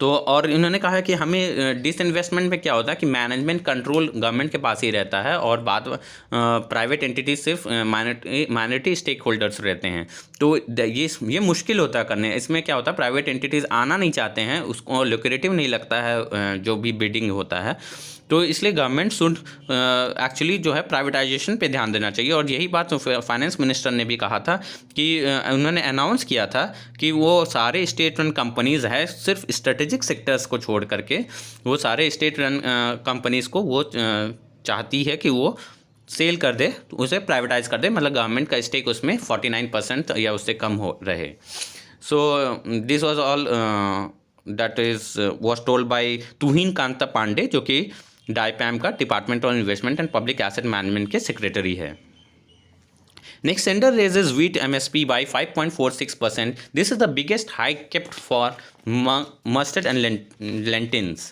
तो और इन्होंने कहा है कि हमें डिसइन्वेस्टमेंट में क्या होता है कि मैनेजमेंट कंट्रोल गवर्नमेंट के पास ही रहता है और बात प्राइवेट एंटिटी सिर्फ माइनॉरिटी स्टेक होल्डर्स रहते हैं। तो ये मुश्किल होता है करने। इसमें क्या होता है, प्राइवेट एंटिटीज़ आना नहीं चाहते हैं, उसको लुक्रेटिव नहीं लगता है जो भी बिडिंग होता है। तो इसलिए गवर्नमेंट शुड एक्चुअली जो है प्राइवेटाइजेशन पे ध्यान देना चाहिए। और यही बात फाइनेंस मिनिस्टर ने भी कहा था कि उन्होंने अनाउंस किया था कि वो सारे स्टेट रन कंपनीज़ है, सिर्फ स्ट्रेटेजिक सेक्टर्स को छोड़ करके वो सारे स्टेट रन कंपनीज़ को वो चाहती है कि वो सेल कर दे, उसे प्राइवेटाइज कर दे, मतलब गवर्नमेंट का स्टेक उसमें 49% या उससे कम हो रहे। So this was all that is was told by Tuhin Kanta Pandey, जो कि डाइपैम का department of investment and public asset management के सेक्रेटरी है। Next, Sender raises wheat MSP by 5.46%. This is the biggest hike kept for mustard and lentils.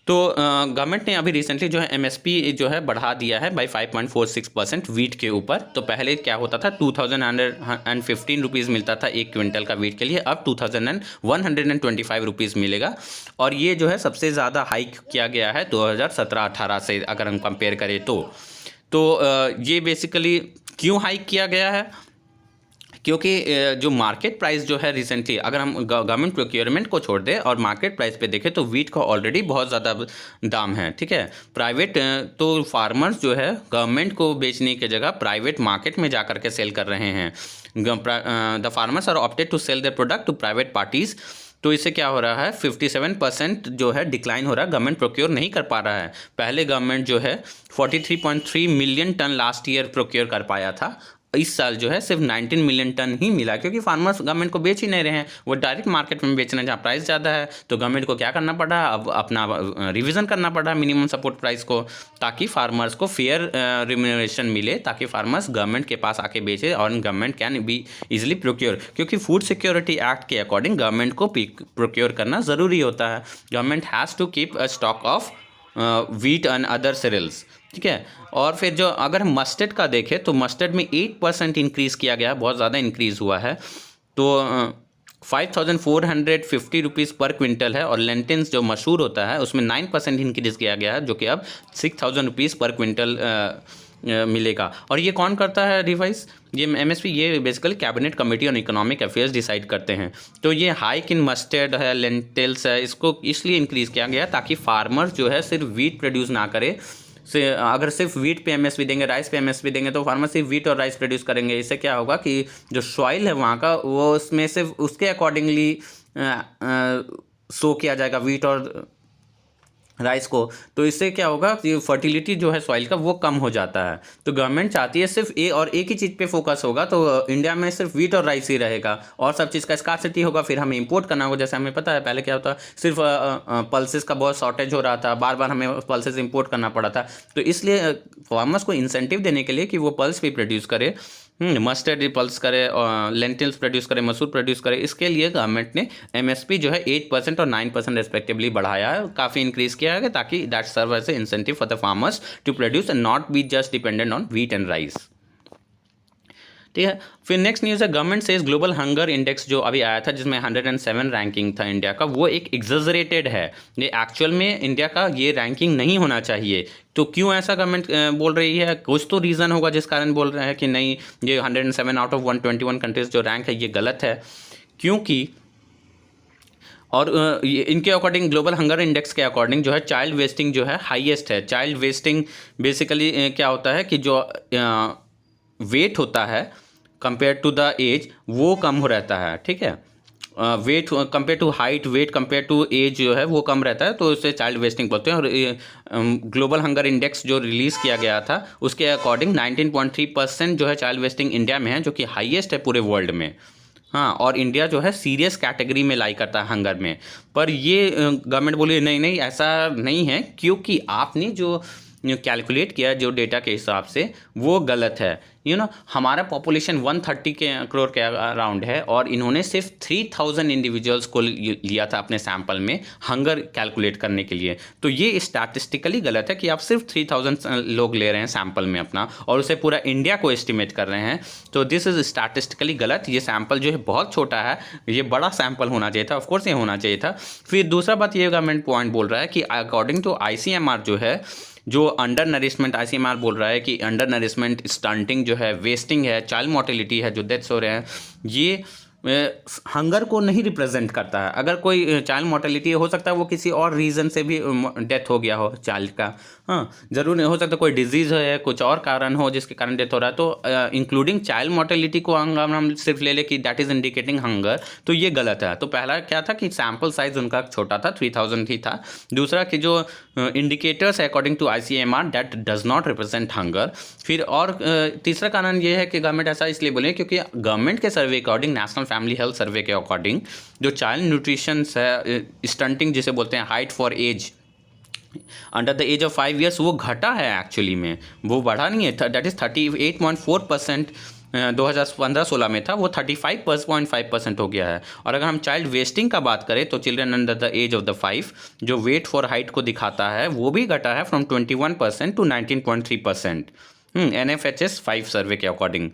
तो government ने अभी recently जो है MSP जो है बढ़ा दिया है बाई 5.46% वीट के ऊपर। तो पहले क्या होता था, 2,115 रुपीज़ मिलता था 1 क्विंटल का वीट के लिए, अब 2,125 रुपीज़ मिलेगा। और ये जो है सबसे ज़्यादा हाइक किया गया है 2017-18 से अगर हम कंपेयर करें तो ये बेसिकली क्यों हाइक किया गया है, क्योंकि जो मार्केट प्राइस जो है रिसेंटली, अगर हम गवर्नमेंट प्रोक्योरमेंट को छोड़ दें और मार्केट प्राइस पे देखें तो वीट का ऑलरेडी बहुत ज़्यादा दाम है, ठीक है। प्राइवेट तो फार्मर्स जो है गवर्नमेंट को बेचने की जगह प्राइवेट मार्केट में जा कर के सेल कर रहे हैं। The farmers are opted to sell their product to private parties. तो इससे क्या हो रहा है, 57% जो है डिक्लाइन हो रहा है, गवर्नमेंट प्रोक्योर नहीं कर पा रहा है। पहले गवर्नमेंट जो है 43.3 million ton last year procure कर पाया था, इस साल जो है सिर्फ 19 मिलियन टन ही मिला, क्योंकि फार्मर्स गवर्नमेंट को बेच ही नहीं रहे हैं, वो डायरेक्ट मार्केट में बेच रहे हैं जहाँ प्राइस ज़्यादा है। तो गवर्नमेंट को क्या करना पड़ रहा है, अब अपना रिवीजन करना पड़ रहा है मिनिमम सपोर्ट प्राइस को, ताकि फार्मर्स को फेयर रिम्यूनरेशन मिले, ताकि फार्मर्स गवर्नमेंट के पास आके बेचे और government can be easily procure. क्योंकि फूड सिक्योरिटी एक्ट के अकॉर्डिंग गवर्नमेंट को प्रोक्योर करना ज़रूरी होता है। Government has to keep a stock of wheat and other cereals, ठीक है। और फिर जो अगर हम मस्टर्ड का देखें तो मस्टर्ड में 8% इंक्रीज़ किया गया है, बहुत ज़्यादा इंक्रीज़ हुआ है। तो 5,450 रुपीज़ पर क्विंटल है। और लेंटिल्स जो मशहूर होता है उसमें 9% इंक्रीज़ किया गया है, जो कि अब 6,000 रुपीज़ पर क्विंटल मिलेगा। और ये कौन करता है रिवाइज, ये MSP, ये basically cabinet committee on economic affairs decide करते हैं। तो ये हाइक इन मस्टर्ड है, लेंटिल्स है, इसको इसलिए इंक्रीज़ किया गया ताकि फार्मर्स जो है सिर्फ वीट प्रोड्यूस ना करे। से अगर सिर्फ वीट पे MSP देंगे, राइस पे MSP देंगे, तो फार्मर सिर्फ वीट और राइस प्रोड्यूस करेंगे। इससे क्या होगा कि जो सॉइल है वहाँ का, वो उसमें सिर्फ उसके अकॉर्डिंगली सो किया जाएगा वीट और राइस को, तो इससे क्या होगा कि फर्टिलिटी जो है सॉइल का वो कम हो जाता है। तो गवर्नमेंट चाहती है सिर्फ और एक ही चीज़ पे फोकस होगा, तो इंडिया में सिर्फ वीट और राइस ही रहेगा और सब चीज़ का स्कार्सिटी होगा, फिर हमें इंपोर्ट करना होगा। जैसे हमें पता है पहले क्या होता, सिर्फ पल्सेस का बहुत शॉर्टेज हो रहा था, बार बार हमें पल्सेस इंपोर्ट करना पड़ा था। तो इसलिए फार्मर्स को इंसेंटिव देने के लिए कि वो पल्स भी प्रोड्यूस करे, मस्टर्ड पल्स करे, लेंटिल्स प्रोड्यूस करे, मसूर प्रोड्यूस करे, इसके लिए गवर्नमेंट ने एमएसपी जो है 8% और 9% रेस्पेक्टिवली बढ़ाया है, काफ़ी इंक्रीज किया है, ताकि that serve as a incentive for the farmers to produce and not be just dependent on wheat and rice. ठीक है। फिर नेक्स्ट न्यूज़ है, government says global hunger index जो अभी आया था जिसमें 107 रैंकिंग था इंडिया का, वो एक एग्जैजरेटेड है। ये एक्चुअल में इंडिया का ये रैंकिंग नहीं होना चाहिए। तो क्यों ऐसा गवर्नमेंट बोल रही है? कुछ तो रीज़न होगा जिस कारण बोल रहे हैं कि नहीं, ये 107 आउट ऑफ 121 कंट्रीज जो रैंक है ये गलत है। क्योंकि और इनके अकॉर्डिंग, ग्लोबल हंगर इंडेक्स के अकॉर्डिंग जो है चाइल्ड वेस्टिंग जो है हाईएस्ट है। चाइल्ड वेस्टिंग बेसिकली क्या होता है कि जो वेट होता है कंपेयर टू द एज वो कम हो रहता है। ठीक है, weight compare to height, weight compare to age जो है वो कम रहता है, तो इसे चाइल्ड वेस्टिंग बोलते हैं। और ग्लोबल हंगर इंडेक्स जो रिलीज़ किया गया था उसके अकॉर्डिंग 19.3% जो है चाइल्ड वेस्टिंग इंडिया में है, जो कि हाईएस्ट है पूरे वर्ल्ड में। हाँ, और इंडिया जो है सीरियस कैटेगरी में लाई करता है हंगर में। पर ये गवर्नमेंट बोली नहीं नहीं ऐसा नहीं है, क्योंकि आपने जो कैलकुलेट किया जो डेटा के हिसाब से वो गलत है। हमारा पॉपुलेशन 130 करोड़ के अराउंड है और इन्होंने सिर्फ 3000 इंडिविजुअल्स को लिया था अपने सैंपल में हंगर कैलकुलेट करने के लिए। तो ये स्टैटिस्टिकली गलत है कि आप सिर्फ 3000 लोग ले रहे हैं सैंपल में अपना और उसे पूरा इंडिया को एस्टिमेट कर रहे हैं। तो दिस इज़ स्टैटिस्टिकली गलत। ये सैंपल जो है बहुत छोटा है, ये बड़ा सैंपल होना चाहिए था, ऑफकोर्स ये होना चाहिए था। फिर दूसरा बात ये गवर्नमेंट पॉइंट बोल रहा है कि अकॉर्डिंग टू ICMR जो है, जो अंडर नरिशमेंट, ICMR बोल रहा है कि अंडर नरिशमेंट, स्टंटिंग जो है, वेस्टिंग है, चाइल्ड मोर्टेलिटी है, जो डेथ्स हो रहे हैं, ये हंगर को नहीं रिप्रेजेंट करता है। अगर कोई चाइल्ड मोर्टेलिटी हो सकता है वो किसी और रीज़न से भी डेथ हो गया हो चाइल्ड का, हाँ ज़रूर नहीं हो सकता कोई डिजीज़ है, कुछ और कारण हो जिसके कारण डेथ हो रहा है। तो इंक्लूडिंग चाइल्ड मोर्टेलिटी को हम सिर्फ ले लें कि दैट इज़ इंडिकेटिंग हंगर, तो ये गलत है। तो पहला क्या था कि सैम्पल साइज़ उनका छोटा था, 3000 ही था। दूसरा कि जो इंडिकेटर्स है according to ICMR that does not represent hunger. फिर और तीसरा कारण ये है कि गवर्नमेंट ऐसा इसलिए बोले क्योंकि गवर्नमेंट के survey according, national family health survey के अकॉर्डिंग, जो चाइल्ड न्यूट्रिशन है, स्टंटिंग जिसे बोलते हैं, height for age under the age of 5 years, वो घटा है एक्चुअली में, वो बढ़ा नहीं है। दैट इज़ 38.4% 2015-16 में था, वो 35.5% हो गया है। और अगर हम चाइल्ड वेस्टिंग का बात करें तो children under the age of the 5 जो वेट फॉर हाइट को दिखाता है वो भी घटा है फ्रॉम 21% टू 19.3%। NFHS 5 सर्वे के according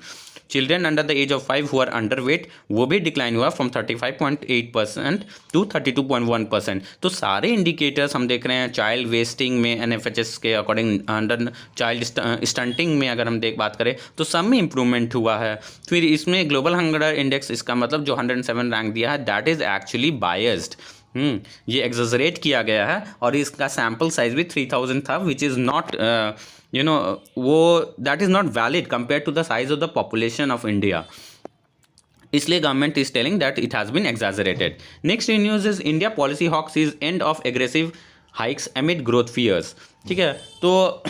children under the age of 5 who are underweight वो भी डिक्लाइन हुआ फ्रॉम 35.8% टू 32.1%। तो सारे इंडिकेटर्स हम देख रहे हैं चाइल्ड वेस्टिंग में, NFHS के अकॉर्डिंग, अंडर चाइल्ड स्टंटिंग में अगर हम बात करें तो सब में इंप्रूवमेंट हुआ है। फिर इसमें ग्लोबल हंगर इंडेक्स, इसका मतलब जो 107 रैंक दिया है दैट इज़ एक्चुअली बायस्ड। ये एग्जैजरेट किया गया है और इसका सैम्पल साइज भी 3000 था, विच इज़ नॉट वो that is not valid compare to the size of the population of India. इसलिए government is telling that it has been exaggerated. Next news is India policy hawks is end of aggressive hikes amid growth fears. ठीक है, तो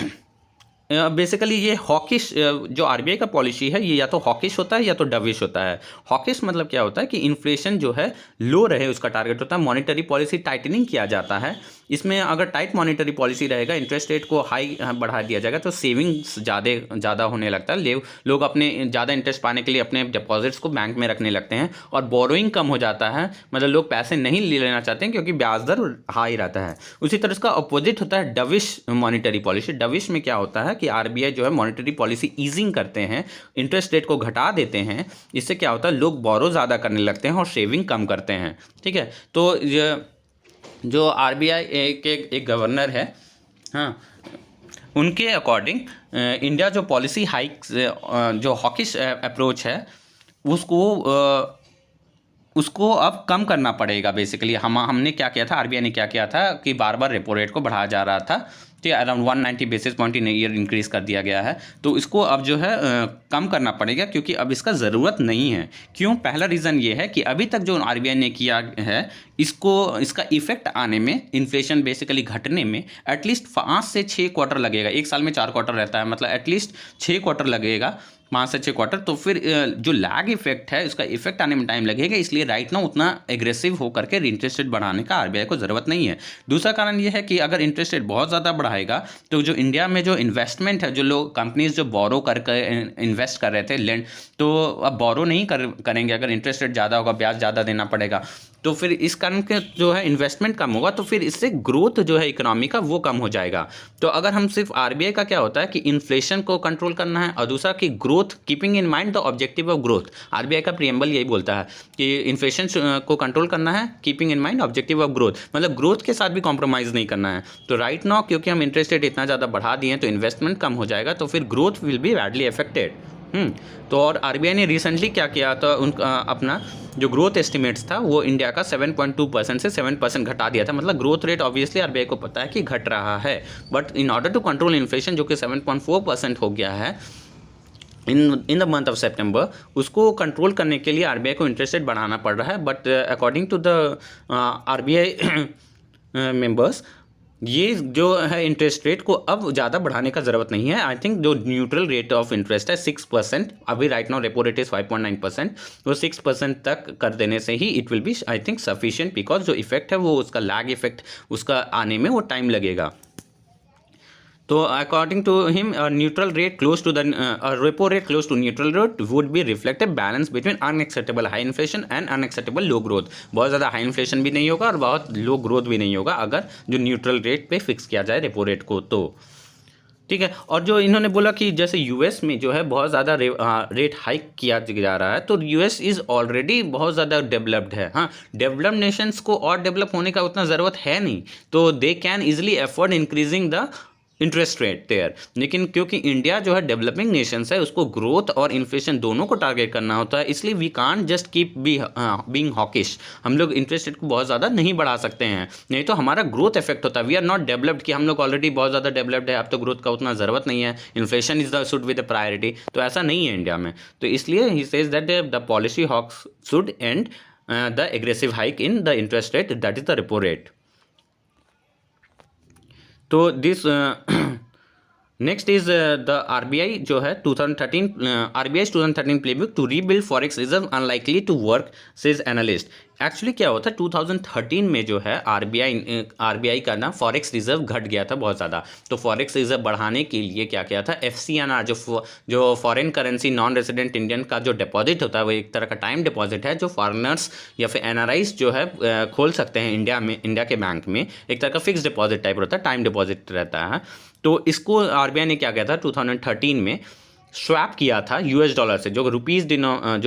basically ये hawkish जो RBI का policy है ये या तो हॉकिश होता है या तो डविश होता है। हॉकिश मतलब क्या होता है कि इन्फ्लेशन जो है लो रहे उसका टारगेट होता है। मॉनेटरी पॉलिसी टाइटनिंग किया जाता है। इसमें अगर टाइट मॉनेटरी पॉलिसी रहेगा, इंटरेस्ट रेट को हाई बढ़ा दिया जाएगा तो सेविंग्स ज़्यादा होने लगता है। लोग अपने ज़्यादा इंटरेस्ट पाने के लिए अपने डिपॉजिट्स को बैंक में रखने लगते हैं और बोरोइंग कम हो जाता है, मतलब लोग पैसे नहीं ले लेना चाहते हैं क्योंकि ब्याज दर हाई रहता है। उसी तरह इसका अपोजिट होता है डविश मॉनेटरी पॉलिसी। डविश में क्या होता है कि RBI जो है मॉनेटरी पॉलिसी ईजिंग करते हैं, इंटरेस्ट रेट को घटा देते हैं। इससे क्या होता है लोग बोरो ज़्यादा करने लगते हैं और सेविंग कम करते हैं। ठीक है, तो जो RBI के एक गवर्नर है, हाँ, उनके अकॉर्डिंग इंडिया जो पॉलिसी हाइक जो हॉकिश अप्रोच है उसको अब कम करना पड़ेगा। बेसिकली हमने क्या किया था, RBI ने क्या किया था कि बार बार रेपो रेट को बढ़ाया जा रहा था ठीक है, around 190 basis point in year increase कर दिया गया है। तो इसको अब जो है कम करना पड़ेगा, क्योंकि अब इसका ज़रूरत नहीं है। क्यों? पहला रीज़न ये है कि अभी तक जो आरबीआई ने किया है, इसका इफेक्ट आने में, इन्फ्लेशन बेसिकली घटने में एटलीस्ट 5 से 6 क्वार्टर लगेगा। एक साल में 4 क्वार्टर रहता है, मतलब एटलीस्ट 6 क्वार्टर लगेगा, 5 से 6 क्वार्टर। तो फिर जो लैग इफेक्ट है, उसका इफेक्ट आने में टाइम लगेगा। इसलिए राइट नाउ उतना एग्रेसिव होकर के इंटरेस्ट रेट बढ़ाने का आरबीआई को ज़रूरत नहीं है। दूसरा कारण ये है कि अगर इंटरेस्ट रेट बहुत ज़्यादा बढ़ाएगा तो जो इंडिया में जो इन्वेस्टमेंट है, जो लोग कंपनीज जो बोरो करके इन्वेस्ट कर रहे थे, लैंड, तो अब बोरो नहीं करेंगे। अगर इंटरेस्ट रेट ज़्यादा होगा, ब्याज ज़्यादा देना पड़ेगा, तो फिर इस कारण के जो है इन्वेस्टमेंट कम होगा, तो फिर इससे ग्रोथ जो है इकोनॉमी का वो कम हो जाएगा। तो अगर हम सिर्फ आरबीआई का क्या होता है कि इन्फ्लेशन को कंट्रोल करना है, और दूसरा कि growth, keeping in mind the objective of growth. RBI का प्रीएम्बल यही बोलता है कि इन्फ्लेशन को कंट्रोल करना है, keeping in mind objective of growth, मतलब ग्रोथ के साथ भी कॉम्प्रोमाइज़ नहीं करना है। तो राइट नाउ क्योंकि हम इंटरेस्ट रेट इतना ज़्यादा बढ़ा दिए हैं, तो इन्वेस्टमेंट कम हो जाएगा, तो फिर growth will be badly affected. तो और आरबीआई ने रिसेंटली क्या किया था, अपना जो ग्रोथ एस्टिमेट्स था वो इंडिया का 7.2% से 7% घटा दिया था। मतलब ग्रोथ रेट ऑब्वियसली आरबीआई को पता है कि घट रहा है, but in order to control inflation, जो कि 7.4% हो गया है in the month of September, उसको कंट्रोल करने के लिए आरबीआई को इंटरेस्ट रेट बढ़ाना पड़ रहा है। But according to the RBI members, ये जो है इंटरेस्ट रेट को अब ज़्यादा बढ़ाने का ज़रूरत नहीं है। आई थिंक जो न्यूट्रल रेट ऑफ इंटरेस्ट है 6%, अभी right now repo rate is 5.9%, वो 6% तक कर देने से ही it will be I think sufficient, because जो इफेक्ट है वो उसका लैग इफेक्ट, उसका आने में वो टाइम लगेगा। तो according to him, neutral rate close to the repo rate close to neutral rate would be reflect a balance between unacceptable high inflation and unacceptable low growth. बहुत ज़्यादा हाई इन्फ्लेशन भी नहीं होगा और बहुत लो ग्रोथ भी नहीं होगा, अगर जो न्यूट्रल रेट पे फिक्स किया जाए रेपो रेट को, तो ठीक है। और जो इन्होंने बोला कि जैसे यूएस में जो है बहुत ज़्यादा रेट हाइक किया जा रहा है, तो यूएस इज़ ऑलरेडी बहुत ज़्यादा डेवलप्ड है। हाँ, डेवलप्ड नेशंस को और डेवलप होने का उतना ज़रूरत है नहीं, तो they can easily afford increasing the interest rate there. लेकिन क्योंकि इंडिया जो है डेवलपिंग नेशंस है, उसको ग्रोथ और इन्फ्लेशन दोनों को टारगेट करना होता है, इसलिए we can't just keep being hawkish. हम लोग इंटरेस्ट रेट को बहुत ज़्यादा नहीं बढ़ा सकते हैं, नहीं तो हमारा ग्रोथ इफेक्ट होता है। वी आर नॉट डेवलप्ड, कि हम लोग ऑलरेडी बहुत ज़्यादा डेवलप्ड है, अब तो ग्रोथ का उतना ज़रूरत नहीं है, inflation is the should be the priority. तो ऐसा नहीं है इंडिया में। तो इसलिए ही says that the policy hawks should end the aggressive hike in the interest rate, that is the repo rate. तो this next is the RBI जो है 2013 RBI 2013 playbook to rebuild forex reserve unlikely to work, says analyst. Actually क्या होता है, 2013 में जो है RBI का ना फॉरेक्स रिजर्व घट गया था बहुत ज़्यादा। तो फॉरेक्स रिजर्व बढ़ाने के लिए क्या किया था, एफसीएनआर जो foreign currency non resident Indian का जो डिपॉजिट होता है, वो एक तरह का टाइम डिपॉजिट है, जो फॉरेनर्स या फिर एनआरआईज जो है खोल सकते हैं इंडिया के बैंक में। एक तरह का फिक्स डिपॉजिट टाइप रहता है, टाइम डिपॉजिट रहता है। तो इसको आरबीआई ने क्या किया था, 2013 में स्वैप किया था यूएस डॉलर से, जो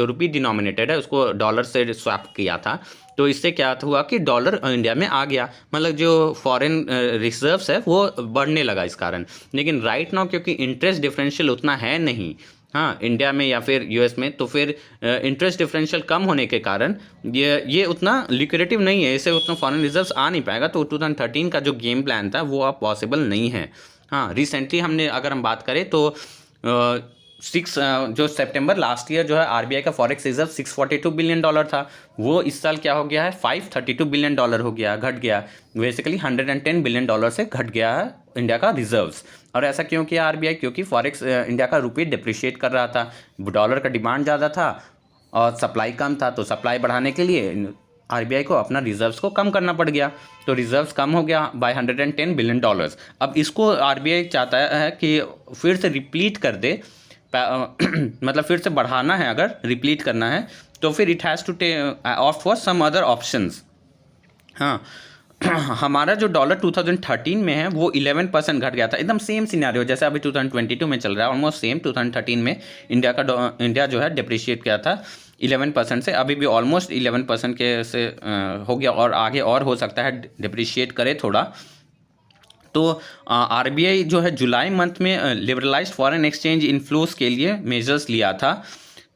रुपी डिनोमिनेटेड है उसको डॉलर से स्वैप किया था। तो इससे क्या हुआ कि डॉलर इंडिया में आ गया, मतलब जो फॉरेन रिजर्व्स है वो बढ़ने लगा इस कारण। लेकिन राइट नाउ क्योंकि इंटरेस्ट डिफरेंशियल उतना है नहीं, हाँ, इंडिया में या फिर यूएस में, तो फिर इंटरेस्ट डिफरेंशियल कम होने के कारण ये उतना लिक्विडेटिव नहीं है, इससे उतना फॉरेन रिजर्व्स आ नहीं पाएगा। तो 2013 का जो गेम प्लान था वो अब पॉसिबल नहीं है। हाँ, रिसेंटली हमने अगर हम बात करें तो 6 जो सितंबर लास्ट ईयर जो है आरबीआई का फॉरेक्स रिजर्व $642 बिलियन था, वो इस साल क्या हो गया है, $532 बिलियन हो गया, घट गया। बेसिकली $110 बिलियन से घट गया है इंडिया का रिजर्व्स। और ऐसा क्यों किया आरबीआई, क्योंकि फॉरेक्स इंडिया का रुपये डिप्रिशिएट कर रहा था, डॉलर का डिमांड ज़्यादा था और सप्लाई कम था। तो सप्लाई बढ़ाने के लिए आरबीआई को अपना रिजर्व्स को कम करना पड़ गया, तो रिजर्व्स कम हो गया बाय $110 बिलियन। अब इसको आरबीआई चाहता है कि फिर से रिप्लीट कर दे, मतलब फिर से बढ़ाना है, अगर रिप्लीट करना है तो फिर it has to opt for some other options. हाँ, हमारा जो डॉलर 2013 में है वो 11% घट गया था, एकदम सेम सिनेरियो जैसे अभी 2022 में चल रहा है, ऑलमोस्ट सेम। 2013 में इंडिया जो है डिप्रिशिएट किया था 11% से, अभी भी ऑलमोस्ट 11% के से हो गया, और आगे और हो सकता है डिप्रिशिएट करे थोड़ा। तो आरबीआई जो है जुलाई मंथ में लिबरलाइज्ड फॉरेन एक्सचेंज इनफ्लोज के लिए मेजर्स लिया था।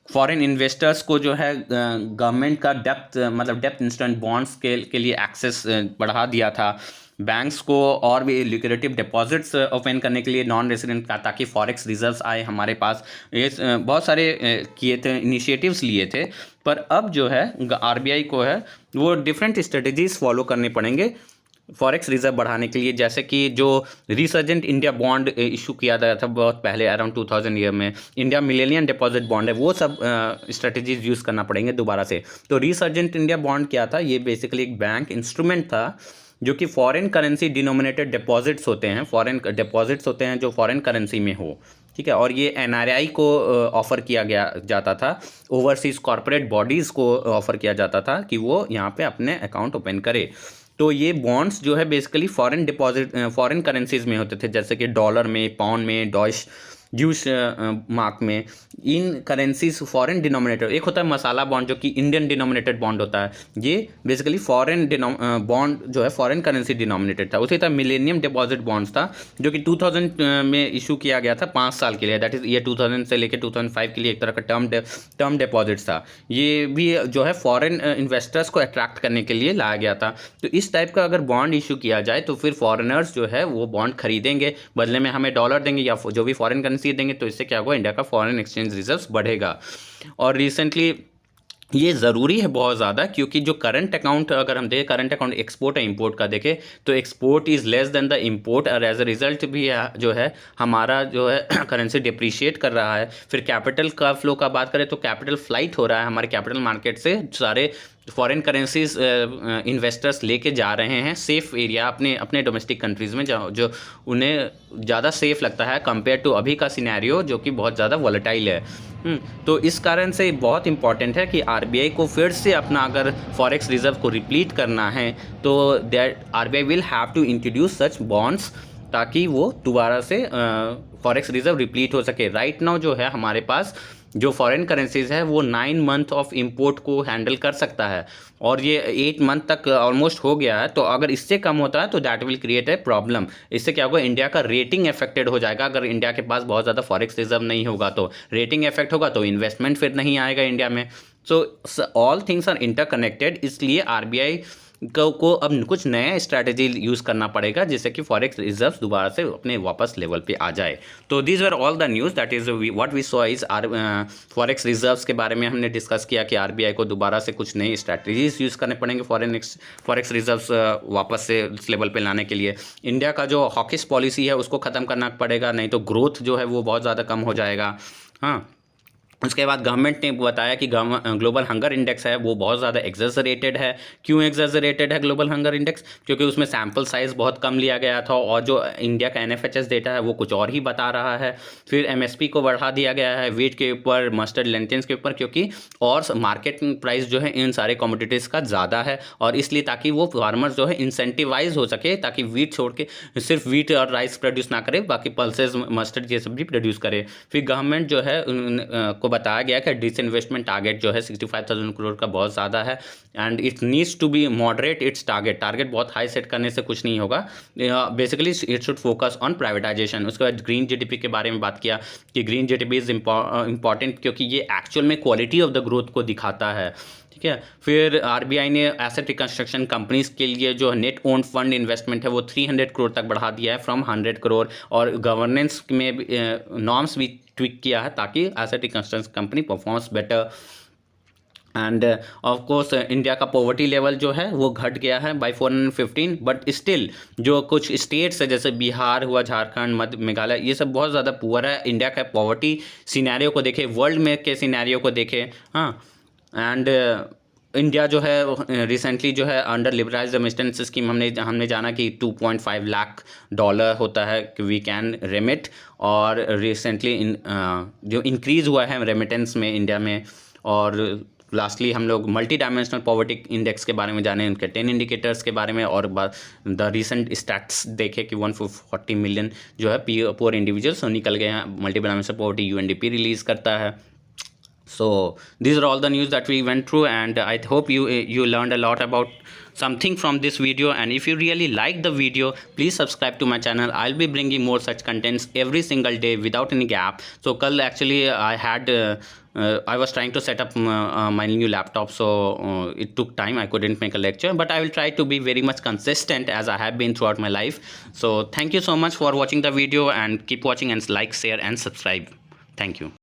फॉरेन इन्वेस्टर्स को जो है गवर्नमेंट का डेप्थ इंस्टेंट बॉन्ड्स के लिए एक्सेस बढ़ा दिया था। बैंक्स को और भी लिक्विडिटी डिपॉजिट्स ओपन करने के लिए नॉन रेजिडेंट का, ताकि फॉरेक्स रिजर्व्स आए हमारे पास। ये बहुत सारे किए थे, इनिशिएटिव्स लिए थे। पर अब जो है आरबीआई को है वो डिफरेंट स्ट्रेटजीज फॉलो करने पड़ेंगे फॉरेक्स रिजर्व बढ़ाने के लिए। जैसे कि जो रिसर्जेंट इंडिया बॉन्ड इशू किया गया था बहुत पहले अराउंड 2000 ईयर में, इंडिया मिलेनियम डिपॉजिट बॉन्ड है, वो सब स्ट्रेटजीज यूज़ करना पड़ेंगे दोबारा से। तो रिसर्जेंट इंडिया बॉन्ड क्या था, ये बेसिकली एक बैंक इंस्ट्रूमेंट था जो कि फॉरेन करेंसी डिनोमिनेटेड डिपॉजिट्स होते हैं, फॉरेन डिपॉजिट्स होते हैं जो फॉरेन करेंसी में हो, ठीक है। और ये एनआरआई को ऑफ़र किया गया जाता था, ओवरसीज़ कॉरपोरेट बॉडीज़ को ऑफ़र किया जाता था कि वो यहाँ पे अपने अकाउंट ओपन करे। तो ये बॉन्ड्स जो है बेसिकली फॉरेन करेंसीज़ में होते थे, जैसे कि डॉलर में, पाउंड में, डॉइश यूस मार्क में। इन करेंसीज फॉरेन डिनोमिनेटेड, एक होता है मसाला बॉन्ड जो कि इंडियन डिनोमिनेटेड बॉन्ड होता है, ये बेसिकली फॉरेन बॉन्ड जो है फॉरेन करेंसी डिनोमिनेटेड था। उसी तरह मिलेनियम डिपॉजिट बॉन्ड्स था जो कि 2000 में इशू किया गया था 5 साल के लिए, दैट इज़ ये 2000 से लेकर 2005 के लिए एक तरह का टर्म डिपॉजिट्स था। ये भी जो है फॉरेन इन्वेस्टर्स को अट्रैक्ट करने के लिए लाया गया था। तो इस टाइप का अगर बॉन्ड इशू किया जाए तो फिर फॉरेनर्स जो है वो बॉन्ड खरीदेंगे, बदले में हमें डॉलर देंगे या जो भी फॉरेन करेंसी देंगे। तो इससे क्या होगा, इंडिया का फॉरेन एक्सचेंज रिजर्व्स बढ़ेगा। और रिसेंटली ये ज़रूरी है बहुत ज़्यादा, क्योंकि जो करंट अकाउंट अगर हम देखें, करंट अकाउंट एक्सपोर्ट है इंपोर्ट का देखें तो export is less than the import, और एज अ रिजल्ट भी जो है हमारा जो है करेंसी डिप्रिशिएट कर रहा है। फिर कैपिटल का फ्लो का बात करें तो कैपिटल फ्लाइट हो रहा है हमारे कैपिटल मार्केट से, सारे फॉरेन करेंसीज इन्वेस्टर्स लेके जा रहे हैं सेफ़ एरिया अपने अपने डोमेस्टिक कंट्रीज़ में, जो उन्हें ज़्यादा सेफ़ लगता है कंपेयर टू अभी का सिनेरियो जो कि बहुत ज़्यादा वॉलेटाइल है। तो इस कारण से बहुत इंपॉर्टेंट है कि आरबीआई को फिर से अपना अगर फॉरेक्स रिजर्व को रिप्लीट करना है तो that RBI will have to introduce such bonds, ताकि वो दोबारा से फॉरेक्स रिजर्व रिप्लीट हो सके। राइट नाउ जो है हमारे पास जो फॉरेन करेंसीज है वो 9 मंथ ऑफ इंपोर्ट को हैंडल कर सकता है, और ये 8 मंथ तक ऑलमोस्ट हो गया है। तो अगर इससे कम होता है तो that will create a problem. इससे क्या होगा, इंडिया का रेटिंग अफेक्टेड हो जाएगा। अगर इंडिया के पास बहुत ज़्यादा फॉरेक्स रिजर्व नहीं होगा तो रेटिंग इफेक्ट होगा, तो इन्वेस्टमेंट फिर नहीं आएगा इंडिया में। So all things are interconnected, इसलिए आरबीआई को अब कुछ नया स्ट्रैटेजी यूज़ करना पड़ेगा जिससे कि फॉरेक्स रिजर्व दोबारा से अपने वापस लेवल पे आ जाए। तो these were all the news, that is what we saw is forex reserves के बारे में हमने डिस्कस किया कि आरबीआई को दोबारा से कुछ नई स्ट्रैटेजीज यूज़ करने पड़ेंगे फॉरेक्स रिजर्व्स वापस से इस लेवल पे लाने के लिए। इंडिया का जो हॉकिश पॉलिसी है उसको ख़त्म करना पड़ेगा, नहीं तो ग्रोथ जो है वो बहुत ज़्यादा कम हो जाएगा। हाँ, उसके बाद गवर्नमेंट ने बताया कि ग्लोबल हंगर इंडेक्स है वो बहुत ज़्यादा एग्जैजरेटेड है। क्यों एग्जैजरेटेड है ग्लोबल हंगर इंडेक्स? क्योंकि उसमें सैम्पल साइज़ बहुत कम लिया गया था, और जो इंडिया का एनएफएचएस डेटा है वो कुछ और ही बता रहा है। फिर एमएसपी को बढ़ा दिया गया है वीट के ऊपर, मस्टर्ड लेंटिल्स के ऊपर, क्योंकि और मार्केट प्राइस जो है इन सारे कमोडिटीज़ का ज़्यादा है, और इसलिए ताकि वो फार्मर्स जो है इंसेंटिवाइज हो सके, ताकि वीट छोड़ के सिर्फ वीट और राइस प्रोड्यूस ना करे, बाकी पल्सेज मस्टर्ड ये सब भी प्रोड्यूस करे। फिर गवर्नमेंट जो है को बताया गया कि डिसइन्वेस्टमेंट टारगेट जो है 65,000 करोड़ का बहुत ज़्यादा है, and it needs to be moderate its target बहुत हाई सेट करने से कुछ नहीं होगा। Basically it should focus on privatization. उसके बाद ग्रीन जीडीपी के बारे में बात किया कि ग्रीन जीडीपी इज़ इंपॉर्टेंट क्योंकि ये एक्चुअल में क्वालिटी ऑफ द ग्रोथ को दिखाता है, ठीक है। फिर आरबीआई ने एसेट रिकंस्ट्रक्शन कंपनीज के लिए जो नेट ओन फंड इन्वेस्टमेंट है वो 300 करोड़ तक बढ़ा दिया है फ्रॉम 100 करोड़, और गवर्नेंस में नॉर्म्स भी ट्विक किया है ताकि asset reconstruction company performs better. End of course India का पॉवर्टी लेवल जो है वो घट गया है बाई 415, बट स्टिल जो कुछ स्टेट्स है जैसे बिहार हुआ, झारखंड, मध्य, मेघालय, ये सब बहुत ज़्यादा पुअर है। इंडिया का पॉवर्टी सिनेरियो को देखें, वर्ल्ड में के सिनेरियो को देखें, हाँ। एंड इंडिया जो है रिसेंटली जो है अंडर लिबरलाइज्ड रेमिटेंस स्कीम हमने जाना कि 2.5 लाख डॉलर होता है कि वी कैन रेमिट, और रिसेंटली जो इंक्रीज़ हुआ है रेमिटेंस में इंडिया में। और लास्टली हम लोग मल्टी डायमेंशनल पॉवर्टी इंडेक्स के बारे में जाने, उनके 10 इंडिकेटर्स के बारे में, और द रिसेंट स्टैट्स देखे कि 140 मिलियन जो है पुअर इंडिविजुअल्स निकल गए हैं। Multi dimensional poverty UNDP release करता है। So these are all the news that we went through, and I hope you learned a lot about something from this video. And if you really like the video, please subscribe to my channel. I'll be bringing more such contents every single day without any gap. So kal actually I had I was trying to set up my new laptop, so it took time. I couldn't make a lecture, but I will try to be very much consistent as I have been throughout my life. So thank you so much for watching the video, and keep watching and like, share and subscribe. Thank you.